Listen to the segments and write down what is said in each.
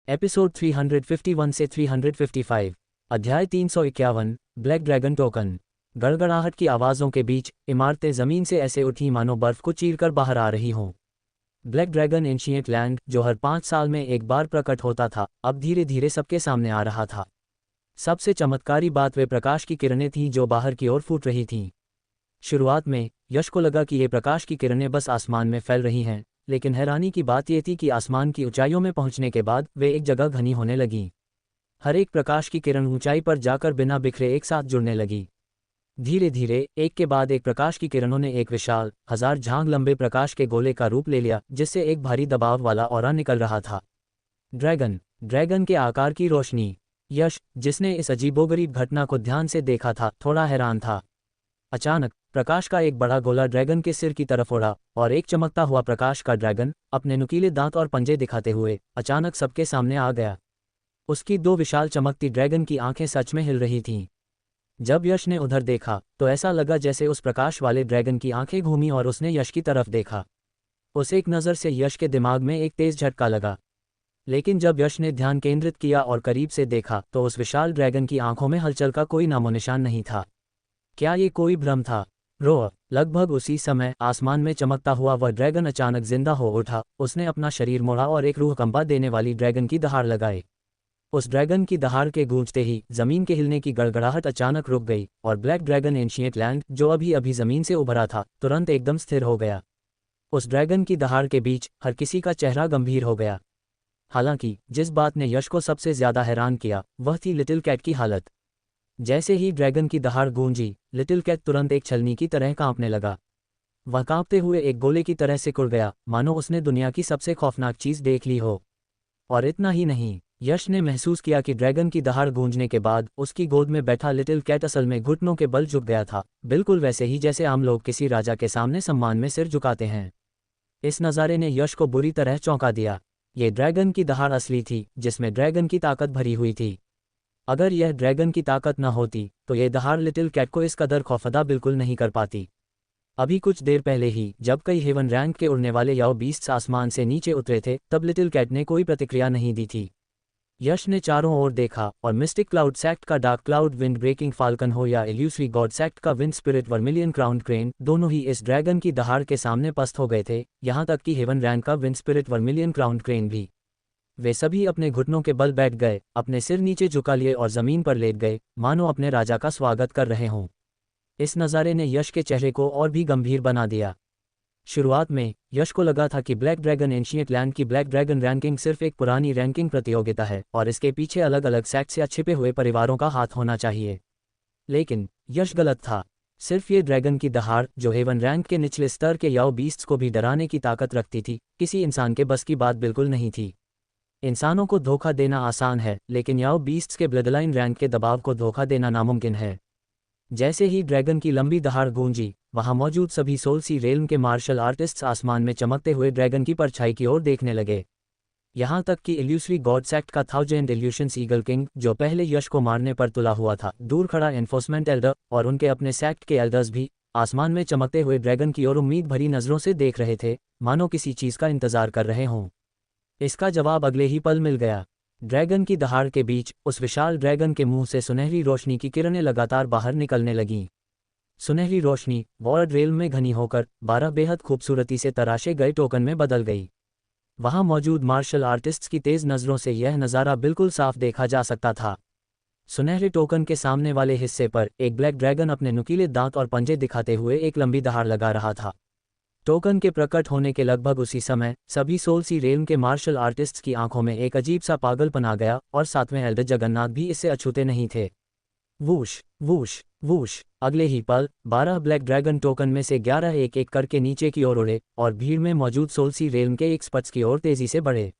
Episode 351 से 355, अध्याय 351, black dragon token. गड़गड़ाहट की आवाज़ों के बीच इमारतें ज़मीन से ऐसे उठी मानो बर्फ को चीरकर बाहर आ रही हों। ब्लैक ड्रैगन एंशिएंट लैंड, जो हर 5 साल में एक बार प्रकट होता था, अब धीरे धीरे सबके सामने आ रहा था। सबसे चमत्कारी बात वे प्रकाश की किरणें थीं जो बाहर की ओर फूट रही थीं। शुरुआत में यश को लगा कि ये प्रकाश की किरणें बस आसमान में फैल रही हैं, लेकिन हैरानी की बात यह थी कि आसमान की ऊंचाइयों में पहुंचने के बाद वे एक जगह घनी होने लगीं। हर एक प्रकाश की किरण ऊंचाई पर जाकर बिना बिखरे एक साथ जुड़ने लगी। धीरे धीरे एक के बाद एक प्रकाश की किरणों ने एक विशाल 1000 झांग लंबे प्रकाश के गोले का रूप ले लिया, जिससे एक भारी दबाव वाला ऑरा निकल रहा था। ड्रैगन के आकार की रोशनी। यश, जिसने इस अजीबोगरीब घटना को ध्यान से देखा था, थोड़ा हैरान था। अचानक प्रकाश का एक बड़ा गोला ड्रैगन के सिर की तरफ उड़ा और एक चमकता हुआ प्रकाश का ड्रैगन अपने नुकीले दांत और पंजे दिखाते हुए अचानक सबके सामने आ गया। उसकी दो विशाल चमकती ड्रैगन की आंखें सच में हिल रही थीं। जब यश ने उधर देखा तो ऐसा लगा जैसे उस प्रकाश वाले ड्रैगन की आंखें घूमी और उसने यश की तरफ देखा। उस एक नज़र से यश के दिमाग में एक तेज झटका लगा, लेकिन जब यश ने ध्यान केंद्रित किया और करीब से देखा तो उस विशाल ड्रैगन की आंखों में हलचल का कोई नामोनिशान नहीं था। क्या ये कोई भ्रम था? लगभग उसी समय आसमान में चमकता हुआ वह ड्रैगन अचानक जिंदा हो उठा। उसने अपना शरीर मोड़ा और एक रूह कंपा देने वाली ड्रैगन की दहाड़ लगाई। उस ड्रैगन की दहाड़ के गूंजते ही जमीन के हिलने की गड़गड़ाहट अचानक रुक गई और ब्लैक ड्रैगन एंशिएंट लैंड, जो अभी अभी जमीन से उभरा था, तुरंत एकदम स्थिर हो गया। उस ड्रैगन की दहाड़ के बीच हर किसी का चेहरा गंभीर हो गया। हालांकि जिस बात ने यश को सबसे ज्यादा हैरान किया वह थी लिटिल कैट की हालत। जैसे ही ड्रैगन की दहाड़ गूंजी, लिटिल कैट तुरंत एक छलनी की तरह कांपने लगा। वह कांपते हुए एक गोले की तरह सिकुड़ गया, मानो उसने दुनिया की सबसे खौफनाक चीज देख ली हो। और इतना ही नहीं, यश ने महसूस किया कि ड्रैगन की दहाड़ गूंजने के बाद उसकी गोद में बैठा लिटिल कैट असल में घुटनों के बल झुक गया था, बिल्कुल वैसे ही जैसे आम लोग किसी राजा के सामने सम्मान में सिर झुकाते हैं। इस नज़ारे ने यश को बुरी तरह चौंका दिया। ये ड्रैगन की दहाड़ असली थी, जिसमें ड्रैगन की ताकत भरी हुई थी। अगर यह ड्रैगन की ताकत न होती तो यह दहाड़ लिटिल कैट को इस कदर खौफदा बिल्कुल नहीं कर पाती। अभी कुछ देर पहले ही जब कई हेवन रैंक के उड़ने वाले याओ बीस्ट्स आसमान से नीचे उतरे थे, तब लिटिल कैट ने कोई प्रतिक्रिया नहीं दी थी। यश ने चारों ओर देखा और मिस्टिक क्लाउड सेक्ट का dark cloud wind breaking falcon हो या इल्यूसरी गॉड सेक्ट का wind spirit vermilion crowned crane, दोनों ही इस ड्रैगन की दहाड़ के सामने पस्त हो गए थे। यहाँ तक कि हेवन रैंक का wind spirit vermilion crowned crane भी। वे सभी अपने घुटनों के बल बैठ गए, अपने सिर नीचे झुका लिए और जमीन पर लेट गए, मानो अपने राजा का स्वागत कर रहे हों। इस नज़ारे ने यश के चेहरे को और भी गंभीर बना दिया। शुरुआत में यश को लगा था कि ब्लैक ड्रैगन एंशिएंट लैंड की ब्लैक ड्रैगन रैंकिंग सिर्फ एक पुरानी रैंकिंग प्रतियोगिता है और इसके पीछे अलग अलग सेक्ट से छिपे हुए परिवारों का हाथ होना चाहिए। लेकिन यश गलत था। सिर्फ ये ड्रैगन की दहाड़, जो हेवन रैंक के निचले स्तर के याओ बीस्ट्स को भी डराने की ताकत रखती थी, किसी इंसान के बस की बात बिल्कुल नहीं थी। इंसानों को धोखा देना आसान है, लेकिन याओ बीस्ट्स के ब्लडलाइन रैंक के दबाव को धोखा देना नामुमकिन है। जैसे ही ड्रैगन की लंबी दहाड़ गूंजी, वहां मौजूद सभी सोल सी रेल्म के मार्शल आर्टिस्ट्स आसमान में चमकते हुए ड्रैगन की परछाई की ओर देखने लगे। यहां तक कि इल्यूसरी गॉड सेक्ट का 1000 इल्यूशंस ईगल किंग, जो पहले यश को मारने पर तुला हुआ था, दूर खड़ा एनफोर्समेंट एल्डर और उनके अपने सेक्ट के एल्डर्स भी आसमान में चमकते हुए ड्रैगन की ओर उम्मीद भरी नजरों से देख रहे थे, मानो किसी चीज का इंतजार कर रहे हों। इसका जवाब अगले ही पल मिल गया। ड्रैगन की दहाड़ के बीच उस विशाल ड्रैगन के मुंह से सुनहरी रोशनी की किरणें लगातार बाहर निकलने लगीं। सुनहरी रोशनी वॉर्ड रेल में घनी होकर 12 बेहद खूबसूरती से तराशे गए टोकन में बदल गई। वहां मौजूद मार्शल आर्टिस्ट्स की तेज नज़रों से यह नज़ारा बिल्कुल साफ देखा जा सकता था। सुनहरे टोकन के सामने वाले हिस्से पर एक ब्लैक ड्रैगन अपने नुकीले दांत और पंजे दिखाते हुए एक लंबी दहाड़ लगा रहा था। टोकन के प्रकट होने के लगभग उसी समय सभी सोल सी रेल्म के मार्शल आर्टिस्ट्स की आंखों में एक अजीब सा पागलपन आ गया और सातवें एल्डर जगन्नाथ भी इससे अछूते नहीं थे। वूश वूश वूश, अगले ही पल 12 ब्लैक ड्रैगन टोकन में से 11 एक एक करके नीचे की ओर उड़े और भीड़ में मौजूद सोल सी रेल्म के एक स्पट्स की ओर तेजी से बढ़े।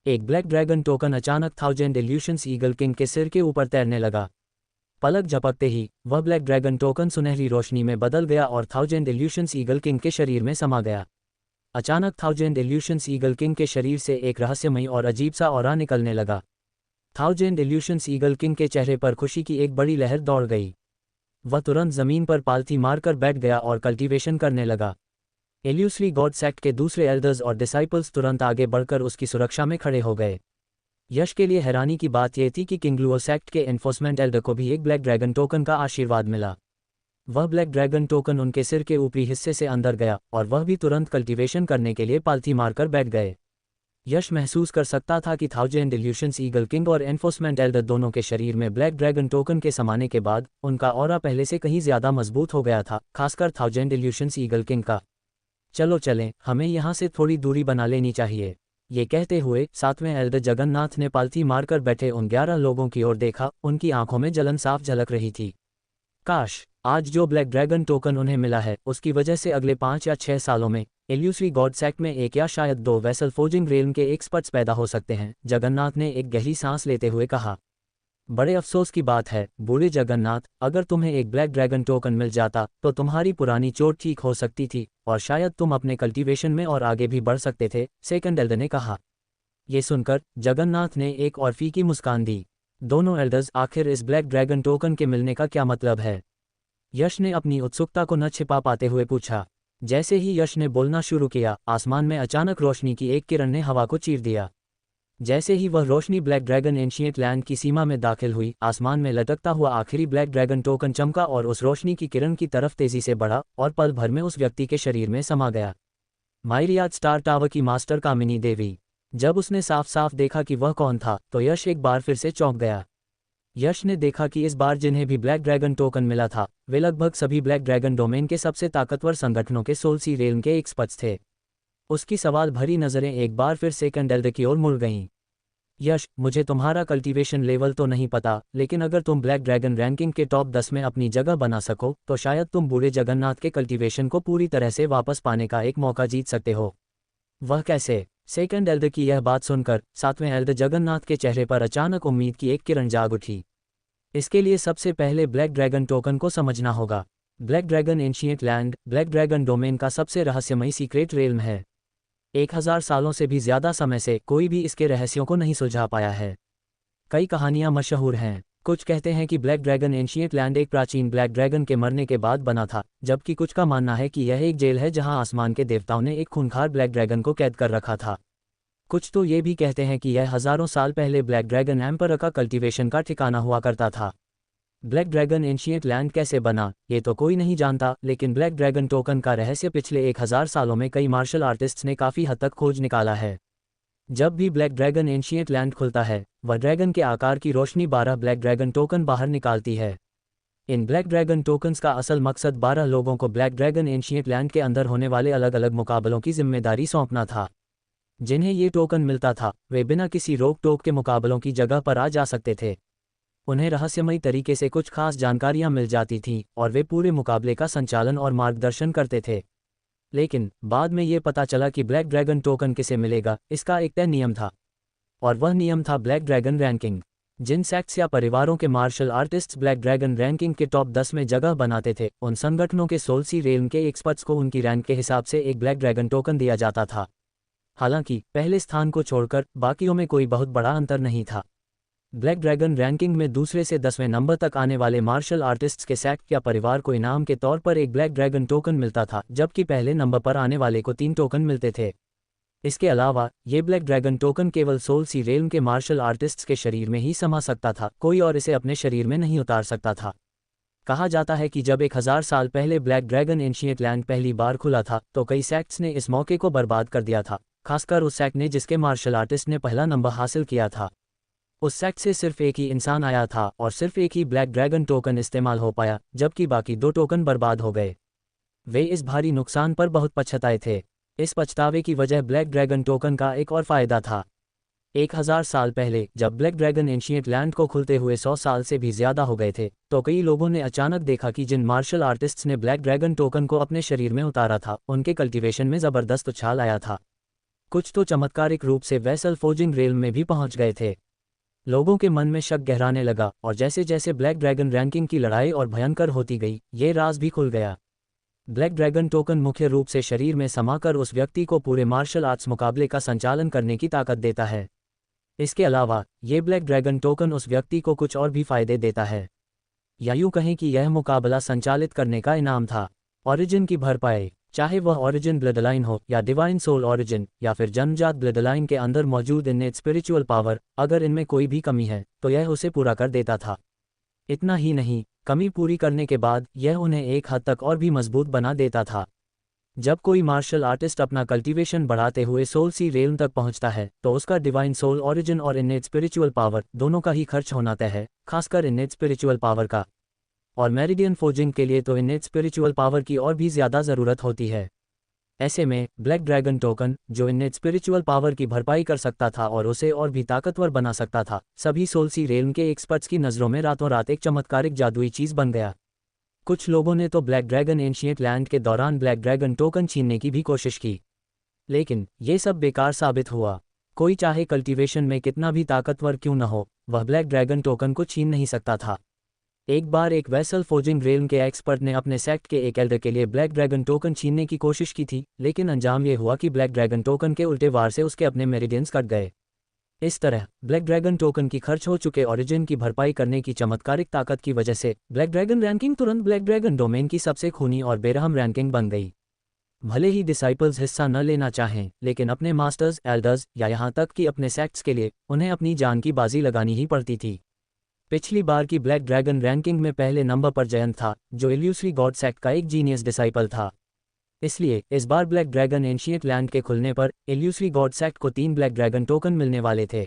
एक ब्लैक ड्रैगन टोकन अचानक 1000 इल्यूशंस ईगल किंग के सिर के ऊपर तैरने लगा। पलक झपकते ही वह ब्लैक ड्रैगन टोकन सुनहरी रोशनी में बदल गया और 1000 इल्यूशंस ईगल किंग के शरीर में समा गया। अचानक 1000 इल्यूशंस ईगल किंग के शरीर से एक रहस्यमयी और अजीब सा ऑरा निकलने लगा। 1000 इल्यूशंस ईगल किंग के चेहरे पर खुशी की एक बड़ी लहर दौड़ गई। वह तुरंत जमीन पर पालथी मारकर बैठ गया और कल्टीवेशन करने लगा। इल्यूसरी गॉड सेक्ट के दूसरे एल्डर्स और डिसाइपल्स तुरंत आगे बढ़कर उसकी सुरक्षा में खड़े हो गए। यश के लिए हैरानी की बात यह थी कि किंगलुओ सेक्ट के एनफोर्समेंट एल्डर को भी एक ब्लैक ड्रैगन टोकन का आशीर्वाद मिला। वह ब्लैक ड्रैगन टोकन उनके सिर के ऊपरी हिस्से से अंदर गया और वह भी तुरंत कल्टीवेशन करने के लिए पालथी मारकर बैठ गए। यश महसूस कर सकता था कि थाउजेंड इल्यूशंस ईगल किंग और एनफोर्समेंट एल्डर दोनों के शरीर में ब्लैक ड्रैगन टोकन के समाने के बाद उनका ऑरा पहले से कहीं ज्यादा मजबूत हो गया था, खासकर थाउजेंड इल्यूशंस ईगल किंग का। चलो चलें, हमें यहाँ से थोड़ी दूरी बना लेनी चाहिए। ये कहते हुए सातवें एल्डर जगन्नाथ ने पालथी मारकर बैठे उन 11 लोगों की ओर देखा। उनकी आंखों में जलन साफ झलक रही थी। काश आज जो ब्लैक ड्रैगन टोकन उन्हें मिला है उसकी वजह से अगले 5 या 6 सालों में इल्यूसरी गॉड सेक्ट में एक या शायद 2 वेसल फोर्जिंग रेल्म के एक्सपर्ट्स पैदा हो सकते हैं। जगन्नाथ ने एक गहरी सांस लेते हुए कहा। बड़े अफसोस की बात है बूढ़े जगन्नाथ, अगर तुम्हें एक ब्लैक ड्रैगन टोकन मिल जाता तो तुम्हारी पुरानी चोट ठीक हो सकती थी और शायद तुम अपने कल्टीवेशन में और आगे भी बढ़ सकते थे, सेकंड एल्डर ने कहा। ये सुनकर जगन्नाथ ने एक और फीकी मुस्कान दी। दोनों एल्डर्स, आखिर इस ब्लैक ड्रैगन टोकन के मिलने का क्या मतलब है? यश ने अपनी उत्सुकता को न छिपा पाते हुए पूछा। जैसे ही यश ने बोलना शुरू किया, आसमान में अचानक रोशनी की एक किरण ने हवा को चीर दिया। जैसे ही वह रोशनी ब्लैक ड्रैगन एंशिएंट लैंड की सीमा में दाखिल हुई, आसमान में लटकता हुआ आखिरी ब्लैक ड्रैगन टोकन चमका और उस रोशनी की किरण की तरफ तेजी से बढ़ा और पल भर में उस व्यक्ति के शरीर में समा गया। माइरियाड स्टार टावर की मास्टर कामिनी देवी। जब उसने साफ साफ देखा कि वह कौन था तो यश एक बार फिर से चौंक गया। यश ने देखा कि इस बार जिन्हें भी ब्लैक ड्रैगन टोकन मिला था वे लगभग सभी ब्लैक ड्रैगन डोमेन के सबसे ताकतवर संगठनों के सोल्सी रेल्म के एक्सपर्ट्स थे। उसकी सवाल भरी नज़रें एक बार फिर सेकंड एल्डर की ओर मुड़ गईं। यश, मुझे तुम्हारा कल्टीवेशन लेवल तो नहीं पता, लेकिन अगर तुम ब्लैक ड्रैगन रैंकिंग के टॉप 10 में अपनी जगह बना सको तो शायद तुम बूढ़े जगन्नाथ के कल्टीवेशन को पूरी तरह से वापस पाने का एक मौका जीत सकते हो। वह कैसे? सेकंड एल्डर की यह बात सुनकर सातवें एल्डर जगन्नाथ के चेहरे पर अचानक उम्मीद की एक किरण जाग उठी। इसके लिए सबसे पहले ब्लैक ड्रैगन टोकन को समझना होगा। Black dragon ancient land black dragon domain का सबसे रहस्यमयी सीक्रेट रेल्म है। 1000 सालों से भी ज्यादा समय से कोई भी इसके रहस्यों को नहीं सुलझा पाया है। कई कहानियां मशहूर हैं। कुछ कहते हैं कि ब्लैक ड्रैगन एंशिएंट लैंड एक प्राचीन ब्लैक ड्रैगन के मरने के बाद बना था, जबकि कुछ का मानना है कि यह एक जेल है जहां आसमान के देवताओं ने एक खूंखार ब्लैक ड्रैगन को कैद कर रखा था। कुछ तो ये भी कहते हैं कि यह हजारों साल पहले ब्लैक ड्रैगन एम्परर का कल्टीवेशन का ठिकाना हुआ करता था। ब्लैक ड्रैगन एंशिएंट लैंड कैसे बना ये तो कोई नहीं जानता, लेकिन ब्लैक ड्रैगन टोकन का रहस्य पिछले 1000 सालों में कई मार्शल आर्टिस्ट्स ने काफ़ी हद तक खोज निकाला है। जब भी ब्लैक ड्रैगन एंशिएंट लैंड खुलता है वह ड्रैगन के आकार की रोशनी 12 ब्लैक ड्रैगन टोकन बाहर निकालती है। इन ब्लैक ड्रैगन टोकन्स का असल मकसद 12 लोगों को ब्लैक ड्रैगन एंशिएंट लैंड के अंदर होने वाले अलग अलग मुकाबलों की जिम्मेदारी सौंपना था। जिन्हें ये टोकन मिलता था वे बिना किसी रोक टोक के मुकाबलों की जगह पर आ जा सकते थे। उन्हें रहस्यमयी तरीके से कुछ खास जानकारियां मिल जाती थीं और वे पूरे मुकाबले का संचालन और मार्गदर्शन करते थे। लेकिन बाद में ये पता चला कि ब्लैक ड्रैगन टोकन किसे मिलेगा इसका एक तय नियम था, और वह नियम था ब्लैक ड्रैगन रैंकिंग। जिन सेक्ट्स या परिवारों के martial artists black dragon ranking के टॉप 10 में जगह बनाते थे, उन संगठनों के सोल्सी रेल्म के एक्सपर्ट्स को उनकी रैंक के हिसाब से एक ब्लैक ड्रैगन टोकन दिया जाता था। हालांकि पहले स्थान को छोड़कर बाकियों में कोई बहुत बड़ा अंतर नहीं था। ब्लैक ड्रैगन रैंकिंग में दूसरे से 10वें नंबर तक आने वाले मार्शल आर्टिस्ट्स के सेक्ट या परिवार को इनाम के तौर पर एक ब्लैक ड्रैगन टोकन मिलता था, जबकि पहले नंबर पर आने वाले को 3 टोकन मिलते थे। इसके अलावा ये ब्लैक ड्रैगन टोकन केवल सोल्सी रेल्म के मार्शल आर्टिस्ट्स के शरीर में ही समा सकता था, कोई और इसे अपने शरीर में नहीं उतार सकता था। कहा जाता है कि जब 1000 साल पहले ब्लैक ड्रैगन एंशिएंट लैंड पहली बार खुला था तो कई सेक्ट्स ने इस मौके को बर्बाद कर दिया था, खासकर उस सेक्ट ने जिसके मार्शल आर्टिस्ट ने पहला नंबर हासिल किया था। उस सेक्ट से सिर्फ एक ही इंसान आया था और सिर्फ एक ही ब्लैक ड्रैगन टोकन इस्तेमाल हो पाया, जबकि बाकी 2 टोकन बर्बाद हो गए। वे इस भारी नुकसान पर बहुत पछताए थे। इस पछतावे की वजह ब्लैक ड्रैगन टोकन का एक और फायदा था। 1000 साल पहले जब ब्लैक ड्रैगन एंशिएंट लैंड को खुलते हुए 100 साल से भी ज्यादा हो गए थे तो कई लोगों ने अचानक देखा कि जिन मार्शल आर्टिस्ट्स ने ब्लैक ड्रैगन टोकन को अपने शरीर में उतारा था उनके कल्टीवेशन में जबरदस्त उछाल आया था। कुछ तो चमत्कारिक रूप से वेसल फोर्जिंग रेल्म में भी पहुंच गए थे। लोगों के मन में शक गहराने लगा और जैसे जैसे ब्लैक ड्रैगन रैंकिंग की लड़ाई और भयंकर होती गई ये राज भी खुल गया। ब्लैक ड्रैगन टोकन मुख्य रूप से शरीर में समाकर उस व्यक्ति को पूरे मार्शल आर्ट्स मुकाबले का संचालन करने की ताकत देता है। इसके अलावा ये ब्लैक ड्रैगन टोकन उस व्यक्ति को कुछ और भी फायदे देता है, या यूं कहें कि यह मुकाबला संचालित करने का इनाम था। ओरिजिन की भरपाई। चाहे वह ओरिजिन ब्लडलाइन हो या डिवाइन सोल ओरिजिन या फिर जन्मजात ब्लडलाइन के अंदर मौजूद इन्नेट स्पिरिचुअल पावर, अगर इनमें कोई भी कमी है तो यह उसे पूरा कर देता था। इतना ही नहीं, कमी पूरी करने के बाद यह उन्हें एक हद तक और भी मजबूत बना देता था। जब कोई मार्शल आर्टिस्ट अपना कल्टीवेशन बढ़ाते हुए सोल सी रेल्म तक पहुंचता है तो उसका डिवाइन सोल ओरिजिन और इन्नेट स्पिरिचुअल पावर दोनों का ही खर्च होना तय है, खासकर इन्नेट स्पिरिचुअल पावर का। और मेरिडियन फोर्जिंग के लिए तो इन्नेट स्पिरिचुअल पावर की और भी ज़्यादा ज़रूरत होती है। ऐसे में ब्लैक ड्रैगन टोकन, जो इन्नेट स्पिरिचुअल पावर की भरपाई कर सकता था और उसे और भी ताकतवर बना सकता था, सभी सोल सी रेल्म के एक्सपर्ट्स की नज़रों में रातों रात एक चमत्कारिक जादुई चीज़ बन गया। कुछ लोगों ने तो ब्लैक ड्रैगन एंशिएंट लैंड के दौरान ब्लैक ड्रैगन टोकन छीनने की भी कोशिश की, लेकिन ये सब बेकार साबित हुआ। कोई चाहे कल्टीवेशन में कितना भी ताकतवर क्यों न हो, वह ब्लैक ड्रैगन टोकन को छीन नहीं सकता था। एक बार एक वेसल फोर्जिंग रेल्म के एक्सपर्ट ने अपने सेक्ट के एक एल्डर के लिए ब्लैक ड्रैगन टोकन छीनने की कोशिश की थी, लेकिन अंजाम ये हुआ कि ब्लैक ड्रैगन टोकन के उल्टे वार से उसके अपने मेरिडियंस कट गए। इस तरह ब्लैक ड्रैगन टोकन की खर्च हो चुके ओरिजिन की भरपाई करने की चमत्कारिक ताकत की वजह से ब्लैक ड्रैगन रैंकिंग तुरंत ब्लैक ड्रैगन डोमेन की सबसे खूनी और बेरहम रैंकिंग बन गई। भले ही डिसाइपल्स हिस्सा न लेना चाहें, लेकिन अपने मास्टर्स, एल्डर्स या यहाँ तक कि अपने सेक्ट्स के लिए उन्हें अपनी जान की बाजी लगानी ही पड़ती थी। पिछली बार की ब्लैक ड्रैगन रैंकिंग में पहले नंबर पर जयंत था, जो इल्यूसरी गॉड सेक्ट का एक जीनियस डिसाइपल था। इसलिए इस बार ब्लैक ड्रैगन एंशिएंट लैंड के खुलने पर इल्यूसरी गॉड सेक्ट को 3 ब्लैक ड्रैगन टोकन मिलने वाले थे।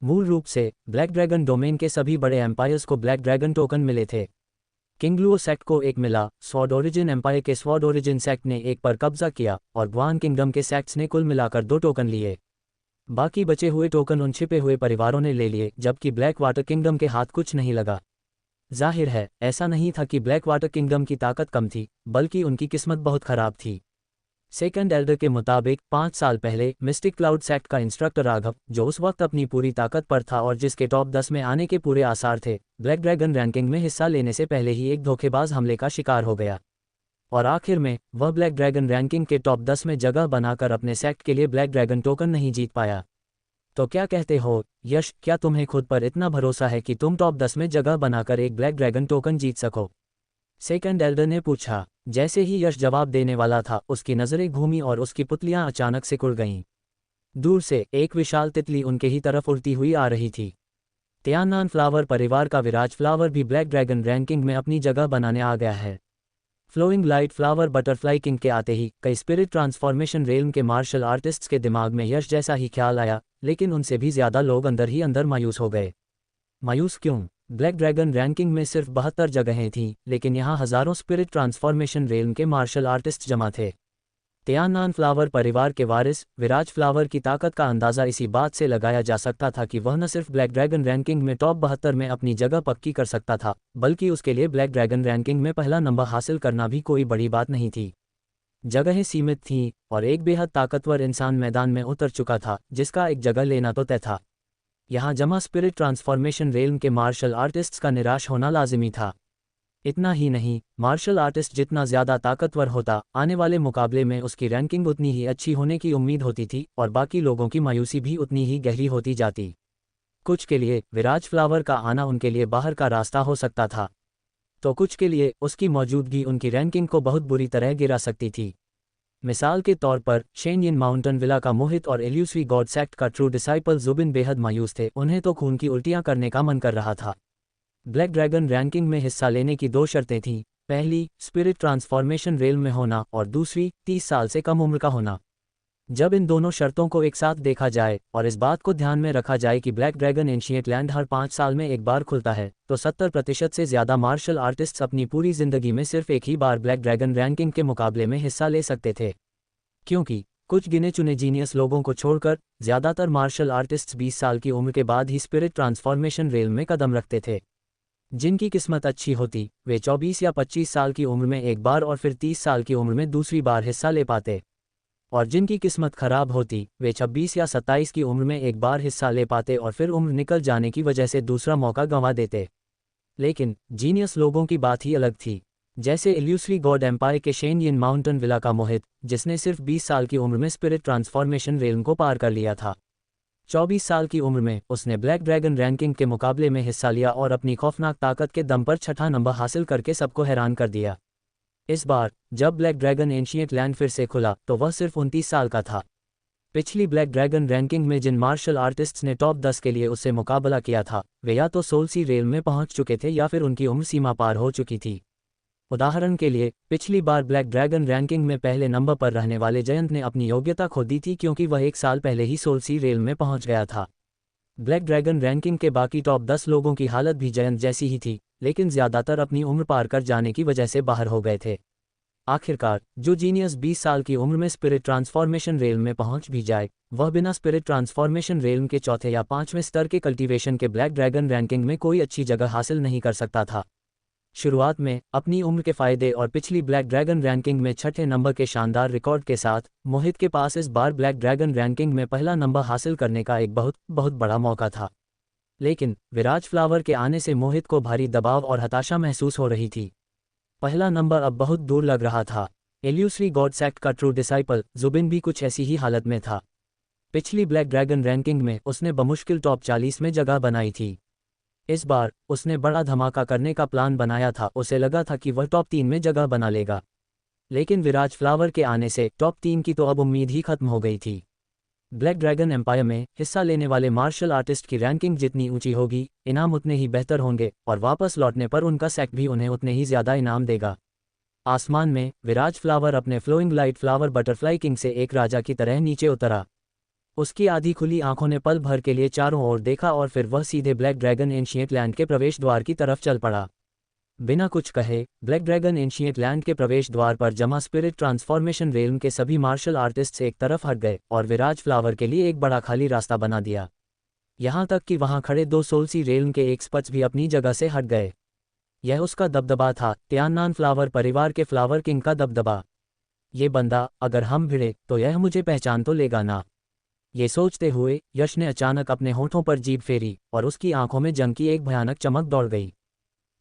मूल रूप से ब्लैक ड्रैगन डोमेन के सभी बड़े एम्पायर्स को ब्लैक ड्रैगन टोकन मिले थे। किंगलुओ सेक्ट को एक मिला, स्वॉर्ड ओरिजिन एम्पायर के स्वॉर्ड ओरिजिन सेक्ट ने एक पर कब्जा किया और ग्वान किंगडम के सेक्ट्स ने कुल मिलाकर 2 टोकन लिए। बाकी बचे हुए टोकन उन छिपे हुए परिवारों ने ले लिए, जबकि ब्लैक वाटर किंगडम के हाथ कुछ नहीं लगा। जाहिर है, ऐसा नहीं था कि ब्लैक वाटर किंगडम की ताकत कम थी, बल्कि उनकी किस्मत बहुत खराब थी। सेकंड एल्डर के मुताबिक 5 साल पहले मिस्टिक क्लाउड सेक्ट का इंस्ट्रक्टर राघव, जो उस वक्त अपनी पूरी ताकत पर था और जिसके टॉप 10 में आने के पूरे आसार थे, ब्लैक ड्रैगन रैंकिंग में हिस्सा लेने से पहले ही एक धोखेबाज हमले का शिकार हो गया। और आखिर में वह ब्लैक ड्रैगन रैंकिंग के टॉप 10 में जगह बनाकर अपने सेक्ट के लिए ब्लैक ड्रैगन टोकन नहीं जीत पाया। तो क्या कहते हो यश, क्या तुम्हें खुद पर इतना भरोसा है कि तुम टॉप 10 में जगह बनाकर एक ब्लैक ड्रैगन टोकन जीत सको? सेकंड एल्डर ने पूछा। जैसे ही यश जवाब देने वाला था, उसकी नज़रें घूमी और उसकी पुतलियां अचानक सिकुड़ गईं। दूर से एक विशाल तितली उनके ही तरफ उड़ती हुई आ रही थी। तियानान फ्लावर परिवार का विराज फ्लावर भी ब्लैक ड्रैगन रैंकिंग में अपनी जगह बनाने आ गया है। Flowing light flower butterfly king के आते ही कई स्पिरिट ट्रांसफॉर्मेशन रेल्म के मार्शल आर्टिस्ट्स के दिमाग में यश जैसा ही ख्याल आया, लेकिन उनसे भी ज़्यादा लोग अंदर ही अंदर मायूस हो गए। मायूस क्यों? ब्लैक ड्रैगन रैंकिंग में सिर्फ 72 जगहें थीं, लेकिन यहाँ हज़ारों स्पिरिट ट्रांसफॉर्मेशन रेल्म के मार्शल आर्टिस्ट जमा थे। तियानान फ्लावर परिवार के वारिस विराज फ्लावर की ताकत का अंदाज़ा इसी बात से लगाया जा सकता था कि वह न सिर्फ ब्लैक ड्रैगन रैंकिंग में टॉप 72 में अपनी जगह पक्की कर सकता था, बल्कि उसके लिए ब्लैक ड्रैगन रैंकिंग में पहला नंबर हासिल करना भी कोई बड़ी बात नहीं थी। जगहें सीमित थीं और एक बेहद ताकतवर इंसान मैदान में उतर चुका था, जिसका एक जगह लेना तो तय था। यहाँ जमा स्पिरिट ट्रांसफॉर्मेशन रेल्म के मार्शल आर्टिस्ट्स का निराश होना लाजिमी था। इतना ही नहीं, मार्शल आर्टिस्ट जितना ज़्यादा ताकतवर होता, आने वाले मुकाबले में उसकी रैंकिंग उतनी ही अच्छी होने की उम्मीद होती थी और बाकी लोगों की मायूसी भी उतनी ही गहरी होती जाती। कुछ के लिए विराज फ्लावर का आना उनके लिए बाहर का रास्ता हो सकता था, तो कुछ के लिए उसकी मौजूदगी उनकी रैंकिंग को बहुत बुरी तरह गिरा सकती थी। मिसाल के तौर पर शेनयिन माउंटेन विला का मोहित और इल्यूसरी गॉड सेक्ट का ट्रू डिसाइपल जुबिन बेहद मायूस थे। उन्हें तो खून की उल्टियां करने का मन कर रहा था। ब्लैक ड्रैगन रैंकिंग में हिस्सा लेने की 2 शर्तें थीं। पहली, स्पिरिट ट्रांसफॉर्मेशन रेल्म में होना और दूसरी, 30 साल से कम उम्र का होना। जब इन दोनों शर्तों को एक साथ देखा जाए और इस बात को ध्यान में रखा जाए कि ब्लैक ड्रैगन एंशिएंट लैंड हर 5 साल में एक बार खुलता है, तो 70% से ज़्यादा मार्शल आर्टिस्ट्स अपनी पूरी ज़िंदगी में सिर्फ एक ही बार ब्लैक ड्रैगन रैंकिंग के मुकाबले में हिस्सा ले सकते थे। क्योंकि कुछ गिने चुने जीनियस लोगों को छोड़कर ज़्यादातर मार्शल आर्टिस्ट्स 20 साल की उम्र के बाद ही स्पिरिट ट्रांसफॉर्मेशन रेल्म में कदम रखते थे। जिनकी किस्मत अच्छी होती, वे 24 या 25 साल की उम्र में एक बार और फिर 30 साल की उम्र में दूसरी बार हिस्सा ले पाते, और जिनकी किस्मत खराब होती, वे 26 या 27 की उम्र में एक बार हिस्सा ले पाते और फिर उम्र निकल जाने की वजह से दूसरा मौका गंवा देते। लेकिन जीनियस लोगों की बात ही अलग थी। जैसे इल्यूसरी गॉड एम्पायर के शेनयिन माउंटेन विला का मोहित, जिसने सिर्फ 20 साल की उम्र में स्पिरिट ट्रांसफॉर्मेशन रेल्म को पार कर लिया था। 24 साल की उम्र में उसने ब्लैक ड्रैगन रैंकिंग के मुकाबले में हिस्सा लिया और अपनी खौफनाक ताकत के दम पर 6ठा नंबर हासिल करके सबको हैरान कर दिया। इस बार जब ब्लैक ड्रैगन एंशिएंट लैंड फिर से खुला तो वह सिर्फ 29 साल का था। पिछली ब्लैक ड्रैगन रैंकिंग में जिन मार्शल आर्टिस्ट्स ने टॉप 10 के लिए उससे मुकाबला किया था वे या तो सोल सी रेल में पहुंच चुके थे या फिर उनकी उम्र सीमा पार हो चुकी थी। उदाहरण के लिए पिछली बार ब्लैक ड्रैगन रैंकिंग में पहले नंबर पर रहने वाले जयंत ने अपनी योग्यता खो दी थी क्योंकि वह 1 साल पहले ही सोल सी रेल में पहुंच गया था। ब्लैक ड्रैगन रैंकिंग के बाकी टॉप 10 लोगों की हालत भी जयंत जैसी ही थी, लेकिन ज़्यादातर अपनी उम्र पार कर जाने की वजह से बाहर हो गए थे। आखिरकार जो जीनियस 20 साल की उम्र में स्पिरिट ट्रांसफॉर्मेशन रेल में पहुंच भी जाए, वह बिना स्पिरिट ट्रांसफॉर्मेशन रेल के चौथे या 5वें स्तर के कल्टीवेशन के ब्लैक ड्रैगन रैंकिंग में कोई अच्छी जगह हासिल नहीं कर सकता था। शुरुआत में अपनी उम्र के फायदे और पिछली ब्लैक ड्रैगन रैंकिंग में छठे नंबर के शानदार रिकॉर्ड के साथ मोहित के पास इस बार ब्लैक ड्रैगन रैंकिंग में पहला नंबर हासिल करने का एक बहुत बड़ा मौका था। लेकिन विराज फ्लावर के आने से मोहित को भारी दबाव और हताशा महसूस हो रही थी। पहला नंबर अब बहुत दूर लग रहा था। एल्यूसरी गॉड सेक्ट का ट्रू डिसाइपल जुबिन भी कुछ ऐसी ही हालत में था। पिछली ब्लैक ड्रैगन रैंकिंग में उसने बमुश्किल टॉप 40 में जगह बनाई थी। इस बार उसने बड़ा धमाका करने का प्लान बनाया था। उसे लगा था कि वह टॉप 3 में जगह बना लेगा, लेकिन विराज फ्लावर के आने से टॉप 3 की तो अब उम्मीद ही खत्म हो गई थी। ब्लैक ड्रैगन एम्पायर में हिस्सा लेने वाले मार्शल आर्टिस्ट की रैंकिंग जितनी ऊंची होगी, इनाम उतने ही बेहतर होंगे और वापस लौटने पर उनका सेक्ट भी उन्हें उतने ही ज़्यादा इनाम देगा। आसमान में विराज फ्लावर अपने flowing light flower butterfly king से एक राजा की तरह नीचे उतरा। उसकी आधी खुली आंखों ने पल भर के लिए चारों ओर देखा और फिर वह सीधे ब्लैक ड्रैगन एंशिएंट लैंड के प्रवेश द्वार की तरफ चल पड़ा। बिना कुछ कहे ब्लैक ड्रैगन एंशिएंट लैंड के प्रवेश द्वार पर जमा स्पिरिट ट्रांसफॉर्मेशन रेल के सभी मार्शल आर्टिस्ट्स एक तरफ हट गए और विराज फ्लावर के लिए एक बड़ा खाली रास्ता बना दिया। यहाँ तक कि वहाँ खड़े 2 सोलसी रेल के एक्सपर्ट्स भी अपनी जगह से हट गए। यह उसका दबदबा था, तियान्नान फ्लावर परिवार के फ्लावर किंग का दबदबा। ये बंदा, अगर हम भिड़े तो यह मुझे पहचान तो लेगा ना। ये सोचते हुए यश ने अचानक अपने होठों पर जीभ फेरी और उसकी आंखों में जंग की एक भयानक चमक दौड़ गई।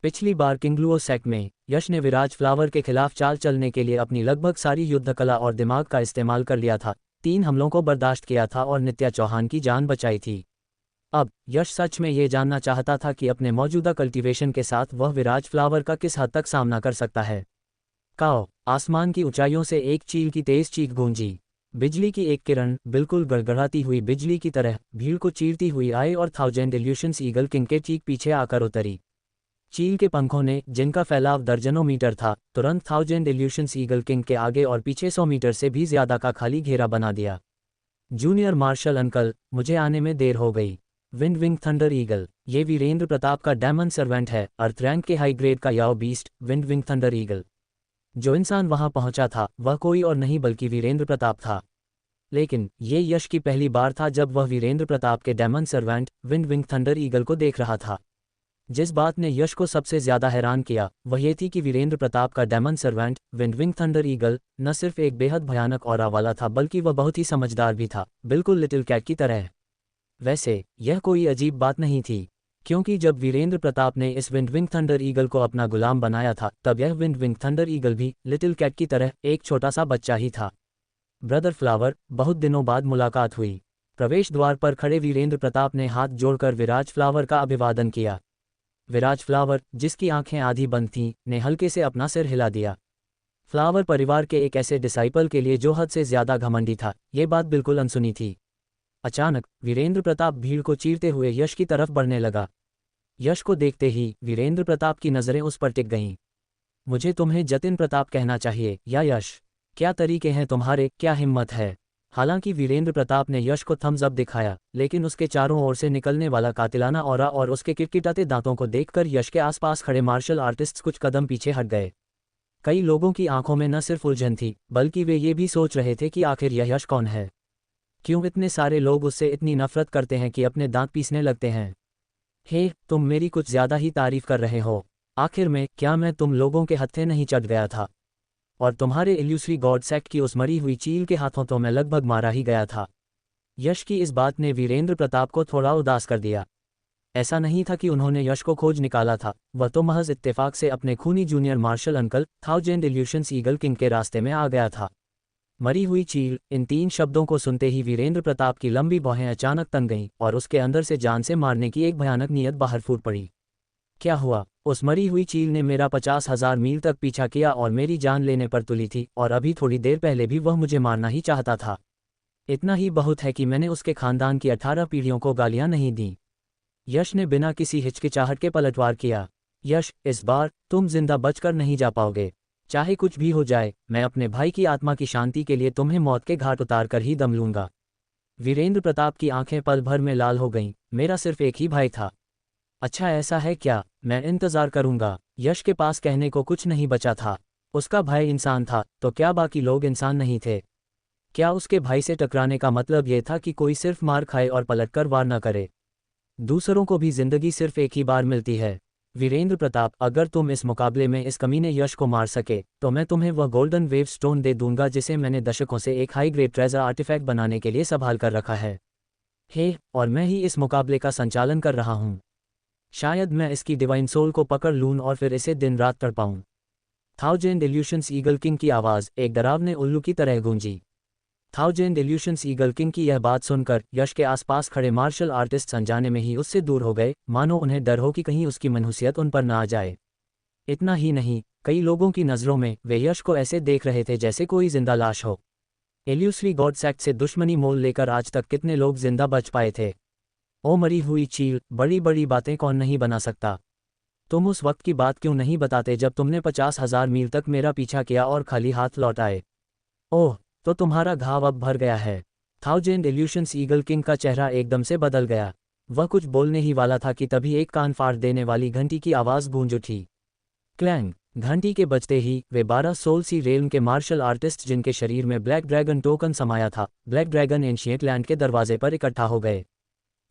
पिछली बार किंगलुओ सेक्ट में यश ने विराज फ्लावर के खिलाफ चाल चलने के लिए अपनी लगभग सारी युद्ध कला और दिमाग का इस्तेमाल कर लिया था, 3 हमलों को बर्दाश्त किया था और नित्या चौहान की जान बचाई थी। अब यश सच में ये जानना चाहता था कि अपने मौजूदा कल्टीवेशन के साथ वह विराज फ्लावर का किस हद तक सामना कर सकता है। काओ, आसमान की ऊंचाइयों से एक चील की तेज चीख गूंजी। बिजली की एक किरण बिल्कुल गड़गड़ाती हुई बिजली की तरह भीड़ को चीरती हुई आई और 1000 इल्यूशंस ईगल किंग के ठीक पीछे आकर उतरी। चील के पंखों ने, जिनका फैलाव दर्जनों मीटर था, तुरंत 1000 इल्यूशंस ईगल किंग के आगे और पीछे 100 मीटर से भी ज्यादा का खाली घेरा बना दिया। जूनियर मार्शल अंकल, मुझे आने में देर हो गई। विंड विंग थंडर ईगल, ये वीरेंद्र प्रताप का डायमंड सर्वेंट है, अर्थ रैंक के हाई ग्रेड का Yao beast wind wing thunder eagle. जो इंसान वहां पहुंचा था वह कोई और नहीं बल्कि वीरेंद्र प्रताप था। लेकिन ये यश की पहली बार था जब वह वीरेंद्र प्रताप के diamond servant wind wing thunder eagle को देख रहा था। जिस बात ने यश को सबसे ज्यादा हैरान किया वह ये थी कि वीरेंद्र प्रताप का diamond servant wind wing thunder eagle न सिर्फ एक बेहद भयानक ऑरा वाला था बल्कि वह बहुत ही समझदार भी था, बिल्कुल लिटिल कैट की तरह। वैसे यह कोई अजीब बात नहीं थी, क्योंकि जब वीरेंद्र प्रताप ने इस विंड विंग थंडर ईगल को अपना गुलाम बनाया था तब यह विंड विंग थंडर ईगल भी लिटिल कैट की तरह एक छोटा सा बच्चा ही था। ब्रदर फ्लावर, बहुत दिनों बाद मुलाकात हुई। प्रवेश द्वार पर खड़े वीरेंद्र प्रताप ने हाथ जोड़कर विराज फ्लावर का अभिवादन किया। विराज फ्लावर, जिसकी आंखें आधी बंद थीं, ने हल्के से अपना सिर हिला दिया। फ्लावर परिवार के एक ऐसे डिसाइपल के लिए जो हद से ज्यादा घमंडी था, ये बात बिल्कुल अनसुनी थी। अचानक वीरेंद्र प्रताप भीड़ को चीरते हुए यश की तरफ बढ़ने लगा। यश को देखते ही वीरेंद्र प्रताप की नज़रें उस पर टिक गईं। मुझे तुम्हें जतिन प्रताप कहना चाहिए या यश? क्या तरीके हैं तुम्हारे, क्या हिम्मत है। हालांकि वीरेंद्र प्रताप ने यश को थम्स अप दिखाया, लेकिन उसके चारों ओर से निकलने वाला कातिलाना ऑरा और उसके किटकिटाते दांतों को देखकर यश के आसपास खड़े मार्शल आर्टिस्ट्स कुछ कदम पीछे हट गए। कई लोगों की आंखों में न सिर्फ उलझन थी बल्कि वे ये भी सोच रहे थे कि आखिर यह यश कौन है। क्यों इतने सारे लोग उससे इतनी नफरत करते हैं कि अपने दांत पीसने लगते हैं। हे, तुम मेरी कुछ ज्यादा ही तारीफ कर रहे हो। आखिर में क्या मैं तुम लोगों के हत्थे नहीं चढ़ गया था? और तुम्हारे इल्यूसरी गॉड सेक्ट की उस मरी हुई चील के हाथों तो मैं लगभग मारा ही गया था। यश की इस बात ने वीरेंद्र प्रताप को थोड़ा उदास कर दिया। ऐसा नहीं था कि उन्होंने यश को खोज निकाला था, वह तो महज इत्तेफाक से अपने खूनी junior martial uncle 1000 illusions eagle king के रास्ते में आ गया था। मरी हुई चील, इन 3 शब्दों को सुनते ही वीरेंद्र प्रताप की लंबी बाहें अचानक तन गईं और उसके अंदर से जान से मारने की एक भयानक नीयत बाहर फूट पड़ी। क्या हुआ? उस मरी हुई चील ने मेरा 50,000 मील तक पीछा किया और मेरी जान लेने पर तुली थी, और अभी थोड़ी देर पहले भी वह मुझे मारना ही चाहता था। इतना ही बहुत है कि मैंने उसके खानदान की 18 पीढ़ियों को गालियां नहीं दी। यश ने बिना किसी हिचकिचाहट के पलटवार किया। यश, इस बार तुम जिंदा बचकर नहीं जा पाओगे। चाहे कुछ भी हो जाए, मैं अपने भाई की आत्मा की शांति के लिए तुम्हें मौत के घाट उतार कर ही दम लूंगा। वीरेंद्र प्रताप की आंखें पल भर में लाल हो गईं। मेरा सिर्फ एक ही भाई था। अच्छा ऐसा है क्या? मैं इंतजार करूंगा। यश के पास कहने को कुछ नहीं बचा था। उसका भाई इंसान था, तो क्या बाकी लोग इंसान नहीं थे? क्या उसके भाई से टकराने का मतलब यह था कि कोई सिर्फ मार खाए और पलटकर वार न करे? दूसरों को भी जिंदगी सिर्फ एक ही बार मिलती है। वीरेंद्र प्रताप, अगर तुम इस मुकाबले में इस कमीने यश को मार सके तो मैं तुम्हें वह गोल्डन वेव स्टोन दे दूंगा जिसे मैंने दशकों से एक हाई ग्रेड ट्रेजर आर्टिफैक्ट बनाने के लिए संभाल कर रखा है। और मैं ही इस मुकाबले का संचालन कर रहा हूँ। शायद मैं इसकी डिवाइन सोल को पकड़ लूँ और फिर इसे दिन रात तड़पाऊँ। थाउजेंड इल्यूशंस ईगल किंग की आवाज़ एक डरावने उल्लू की तरह गूंजी। थाउजेंड इल्यूशंस ईगल किंग की यह बात सुनकर यश के आसपास खड़े मार्शल आर्टिस्ट अनजाने में ही उससे दूर हो गए, मानो उन्हें डर हो कि कहीं उसकी मनहूसियत उन पर न आ जाए। इतना ही नहीं, कई लोगों की नज़रों में वे यश को ऐसे देख रहे थे जैसे कोई जिंदा लाश हो। इल्यूसरी गॉड सेक्ट से दुश्मनी मोल लेकर आज तक कितने लोग जिंदा बच पाए थे? ओ मरी हुई चील, बड़ी बड़ी बातें कौन नहीं बना सकता? तुम उस वक्त की बात क्यों नहीं बताते जब तुमने 50,000 मील तक मेरा पीछा किया और खाली हाथ लौट आए? ओह, तो तुम्हारा घाव अब भर गया है। थाउजेंड इल्यूशंस ईगल किंग का चेहरा एकदम से बदल गया। वह कुछ बोलने ही वाला था कि तभी एक कान फाड़ देने वाली घंटी की आवाज़ गूंज उठी। क्लैंग। घंटी के बजते ही वे 12 सोल सी रेल्म के मार्शल आर्टिस्ट जिनके शरीर में ब्लैक ड्रैगन टोकन समाया था, ब्लैक ड्रैगन एंशिएंट लैंड के दरवाजे पर इकट्ठा हो गए।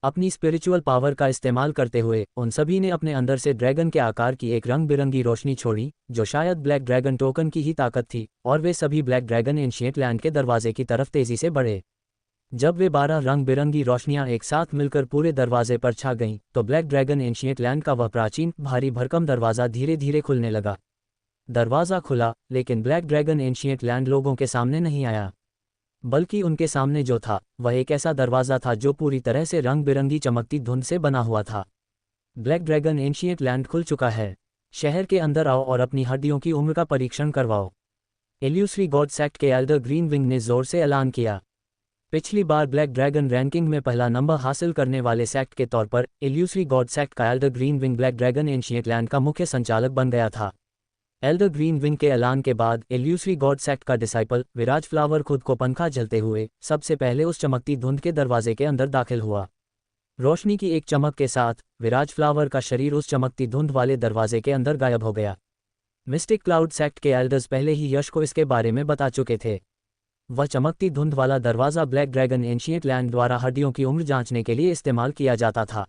अपनी स्पिरिचुअल पावर का इस्तेमाल करते हुए उन सभी ने अपने अंदर से ड्रैगन के आकार की एक रंग बिरंगी रोशनी छोड़ी, जो शायद ब्लैक ड्रैगन टोकन की ही ताकत थी, और वे सभी ब्लैक ड्रैगन एंशिएंट लैंड के दरवाजे की तरफ तेजी से बढ़े। जब वे 12 रंग बिरंगी रोशनियां एक साथ मिलकर पूरे दरवाजे पर छा गईं, तो ब्लैक ड्रैगन एंशिएंट लैंड का वह प्राचीन भारी भरकम दरवाज़ा धीरे धीरे खुलने लगा। दरवाज़ा खुला, लेकिन ब्लैक ड्रैगन एंशिएंट लैंड लोगों के सामने नहीं आया, बल्कि उनके सामने जो था वह एक ऐसा दरवाज़ा था जो पूरी तरह से रंग बिरंगी चमकती धुंध से बना हुआ था। ब्लैक ड्रैगन एंशिएंट लैंड खुल चुका है। शहर के अंदर आओ और अपनी हड्डियों की उम्र का परीक्षण करवाओ। इल्यूसरी गॉड सेक्ट के एल्डर ग्रीन विंग ने जोर से ऐलान किया। पिछली बार ब्लैक ड्रैगन रैंकिंग में पहला नंबर हासिल करने वाले सेक्ट के तौर पर इल्यूसरी गॉड सेक्ट का Elder green wing black dragon ancient land का मुख्य संचालक बन गया था। एल्डर ग्रीन विंग के ऐलान के बाद इल्यूसरी गॉड सेक्ट का डिसाइपल विराज फ्लावर खुद को पंखा झलते हुए सबसे पहले उस चमकती धुंध के दरवाजे के अंदर दाखिल हुआ। रोशनी की एक चमक के साथ विराज फ्लावर का शरीर उस चमकती धुंध वाले दरवाजे के अंदर गायब हो गया। मिस्टिक क्लाउड सेक्ट के एल्डर्स पहले ही यश को इसके बारे में बता चुके थे। वह चमकती धुंध वाला दरवाज़ा ब्लैक ड्रैगन एंशिएंट लैंड द्वारा हड्डियों की उम्र जांचने के लिए इस्तेमाल किया जाता था।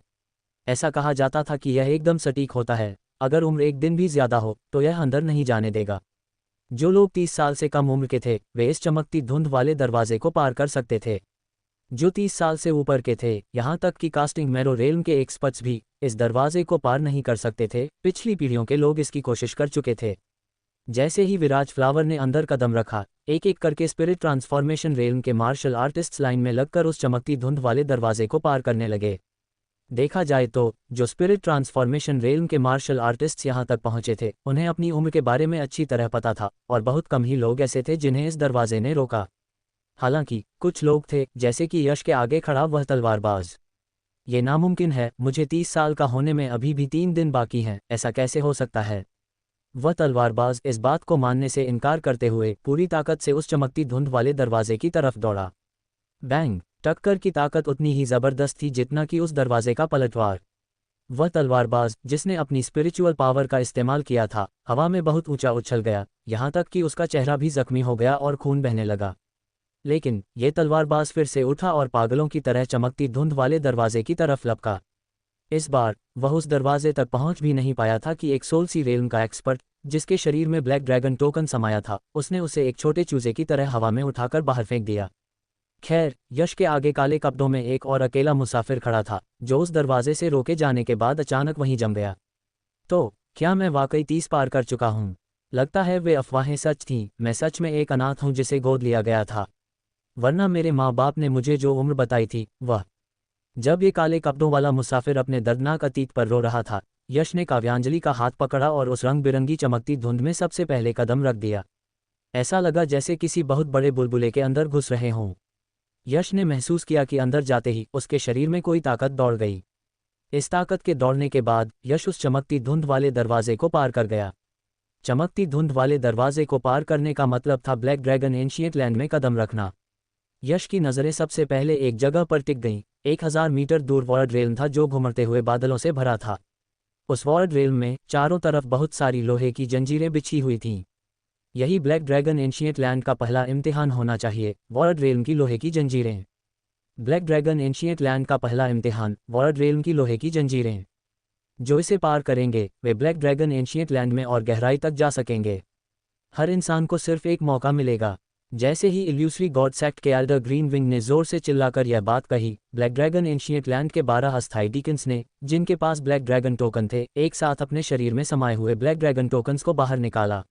ऐसा कहा जाता था कि यह एकदम सटीक होता है, अगर उम्र एक दिन भी ज्यादा हो तो यह अंदर नहीं जाने देगा। जो लोग 30 साल से कम उम्र के थे वे इस चमकती धुंध वाले दरवाजे को पार कर सकते थे। जो 30 साल से ऊपर के थे, यहाँ तक कि कास्टिंग मैरो रेल्म के एक्सपर्ट्स भी इस दरवाजे को पार नहीं कर सकते थे। पिछली पीढ़ियों के लोग इसकी कोशिश कर चुके थे। जैसे ही विराज फ्लावर ने अंदर कदम रखा, एक एक करके स्पिरिट ट्रांसफॉर्मेशन रेल्म के मार्शल आर्टिस्ट्स लाइन में लगकर उस चमकती धुंध वाले दरवाजे को पार करने लगे। देखा जाए तो जो स्पिरिट ट्रांसफॉर्मेशन रेल्म के मार्शल आर्टिस्ट्स यहाँ तक पहुँचे थे उन्हें अपनी उम्र के बारे में अच्छी तरह पता था, और बहुत कम ही लोग ऐसे थे जिन्हें इस दरवाजे ने रोका। हालांकि कुछ लोग थे, जैसे कि यश के आगे खड़ा वह तलवारबाज। ये नामुमकिन है, मुझे 30 साल का होने में अभी भी 3 दिन बाकी हैं, ऐसा कैसे हो सकता है? वह तलवारबाज इस बात को मानने से इनकार करते हुए पूरी ताकत से उस चमकती धुंध वाले दरवाजे की तरफ दौड़ा। बैंग! टक्कर की ताकत उतनी ही जबरदस्त थी जितना कि उस दरवाजे का पलटवार। वह तलवारबाज जिसने अपनी स्पिरिचुअल पावर का इस्तेमाल किया था, हवा में बहुत ऊंचा उछल गया, यहाँ तक कि उसका चेहरा भी जख्मी हो गया और खून बहने लगा। लेकिन ये तलवारबाज फिर से उठा और पागलों की तरह चमकती धुंध वाले दरवाजे की तरफ लपका। इस बार वह उस दरवाजे तक पहुंच भी नहीं पाया था कि एक सोल सी रेल्म का एक्सपर्ट, जिसके शरीर में ब्लैक ड्रैगन टोकन समाया था, उसने उसे एक छोटे चूजे की तरह हवा में उठाकर बाहर फेंक दिया। खैर, यश के आगे काले कपड़ों में एक और अकेला मुसाफिर खड़ा था, जो उस दरवाजे से रोके जाने के बाद अचानक वहीं जम गया। तो क्या मैं वाकई 30 पार कर चुका हूँ? लगता है वे अफवाहें सच थीं, मैं सच में एक अनाथ हूँ जिसे गोद लिया गया था। वरना मेरे माँ बाप ने मुझे जो उम्र बताई थी वह। जब ये काले कपड़ों वाला मुसाफिर अपने दर्दनाक अतीत पर रो रहा था, यश ने काव्यांजलि का हाथ पकड़ा और उस रंग बिरंगी चमकती धुंध में सबसे पहले कदम रख दिया। ऐसा लगा जैसे किसी बहुत बड़े बुलबुले के अंदर घुस रहे हों। यश ने महसूस किया कि अंदर जाते ही उसके शरीर में कोई ताकत दौड़ गई। इस ताकत के दौड़ने के बाद यश उस चमकती धुंध वाले दरवाजे को पार कर गया। चमकती धुंध वाले दरवाजे को पार करने का मतलब था ब्लैक ड्रैगन एंशिएंट लैंड में कदम रखना। यश की नज़रें सबसे पहले एक जगह पर टिक गईं। 1000 मीटर दूर वर्ल्ड रेल्म था जो घुमड़ते हुए बादलों से भरा था। उस वर्ल्ड रेल्म में चारों तरफ बहुत सारी लोहे की जंजीरें बिछी हुई थीं। यही ब्लैक ड्रैगन एंशिएंट लैंड का पहला इम्तिहान होना चाहिए, वर्ल्ड रेल्म की लोहे की जंजीरें। ब्लैक ड्रैगन एंशिएंट लैंड का पहला इम्तिहान, वर्ल्ड रेल्म की लोहे की जंजीरें। जो इसे पार करेंगे वे ब्लैक ड्रैगन एंशिएंट लैंड में और गहराई तक जा सकेंगे। हर इंसान को सिर्फ एक मौका मिलेगा। जैसे ही इल्यूसरी गॉड सेक्ट के एल्डर ग्रीनविंग ने जोर से चिल्लाकर यह बात कही, ब्लैक ड्रैगन एंशिएंट लैंड के 12 अस्थायी डीकन्स ने, जिनके पास ब्लैक ड्रैगन टोकन थे, एक साथ अपने शरीर में समाये हुए ब्लैक ड्रैगन टोकन्स को बाहर निकाला।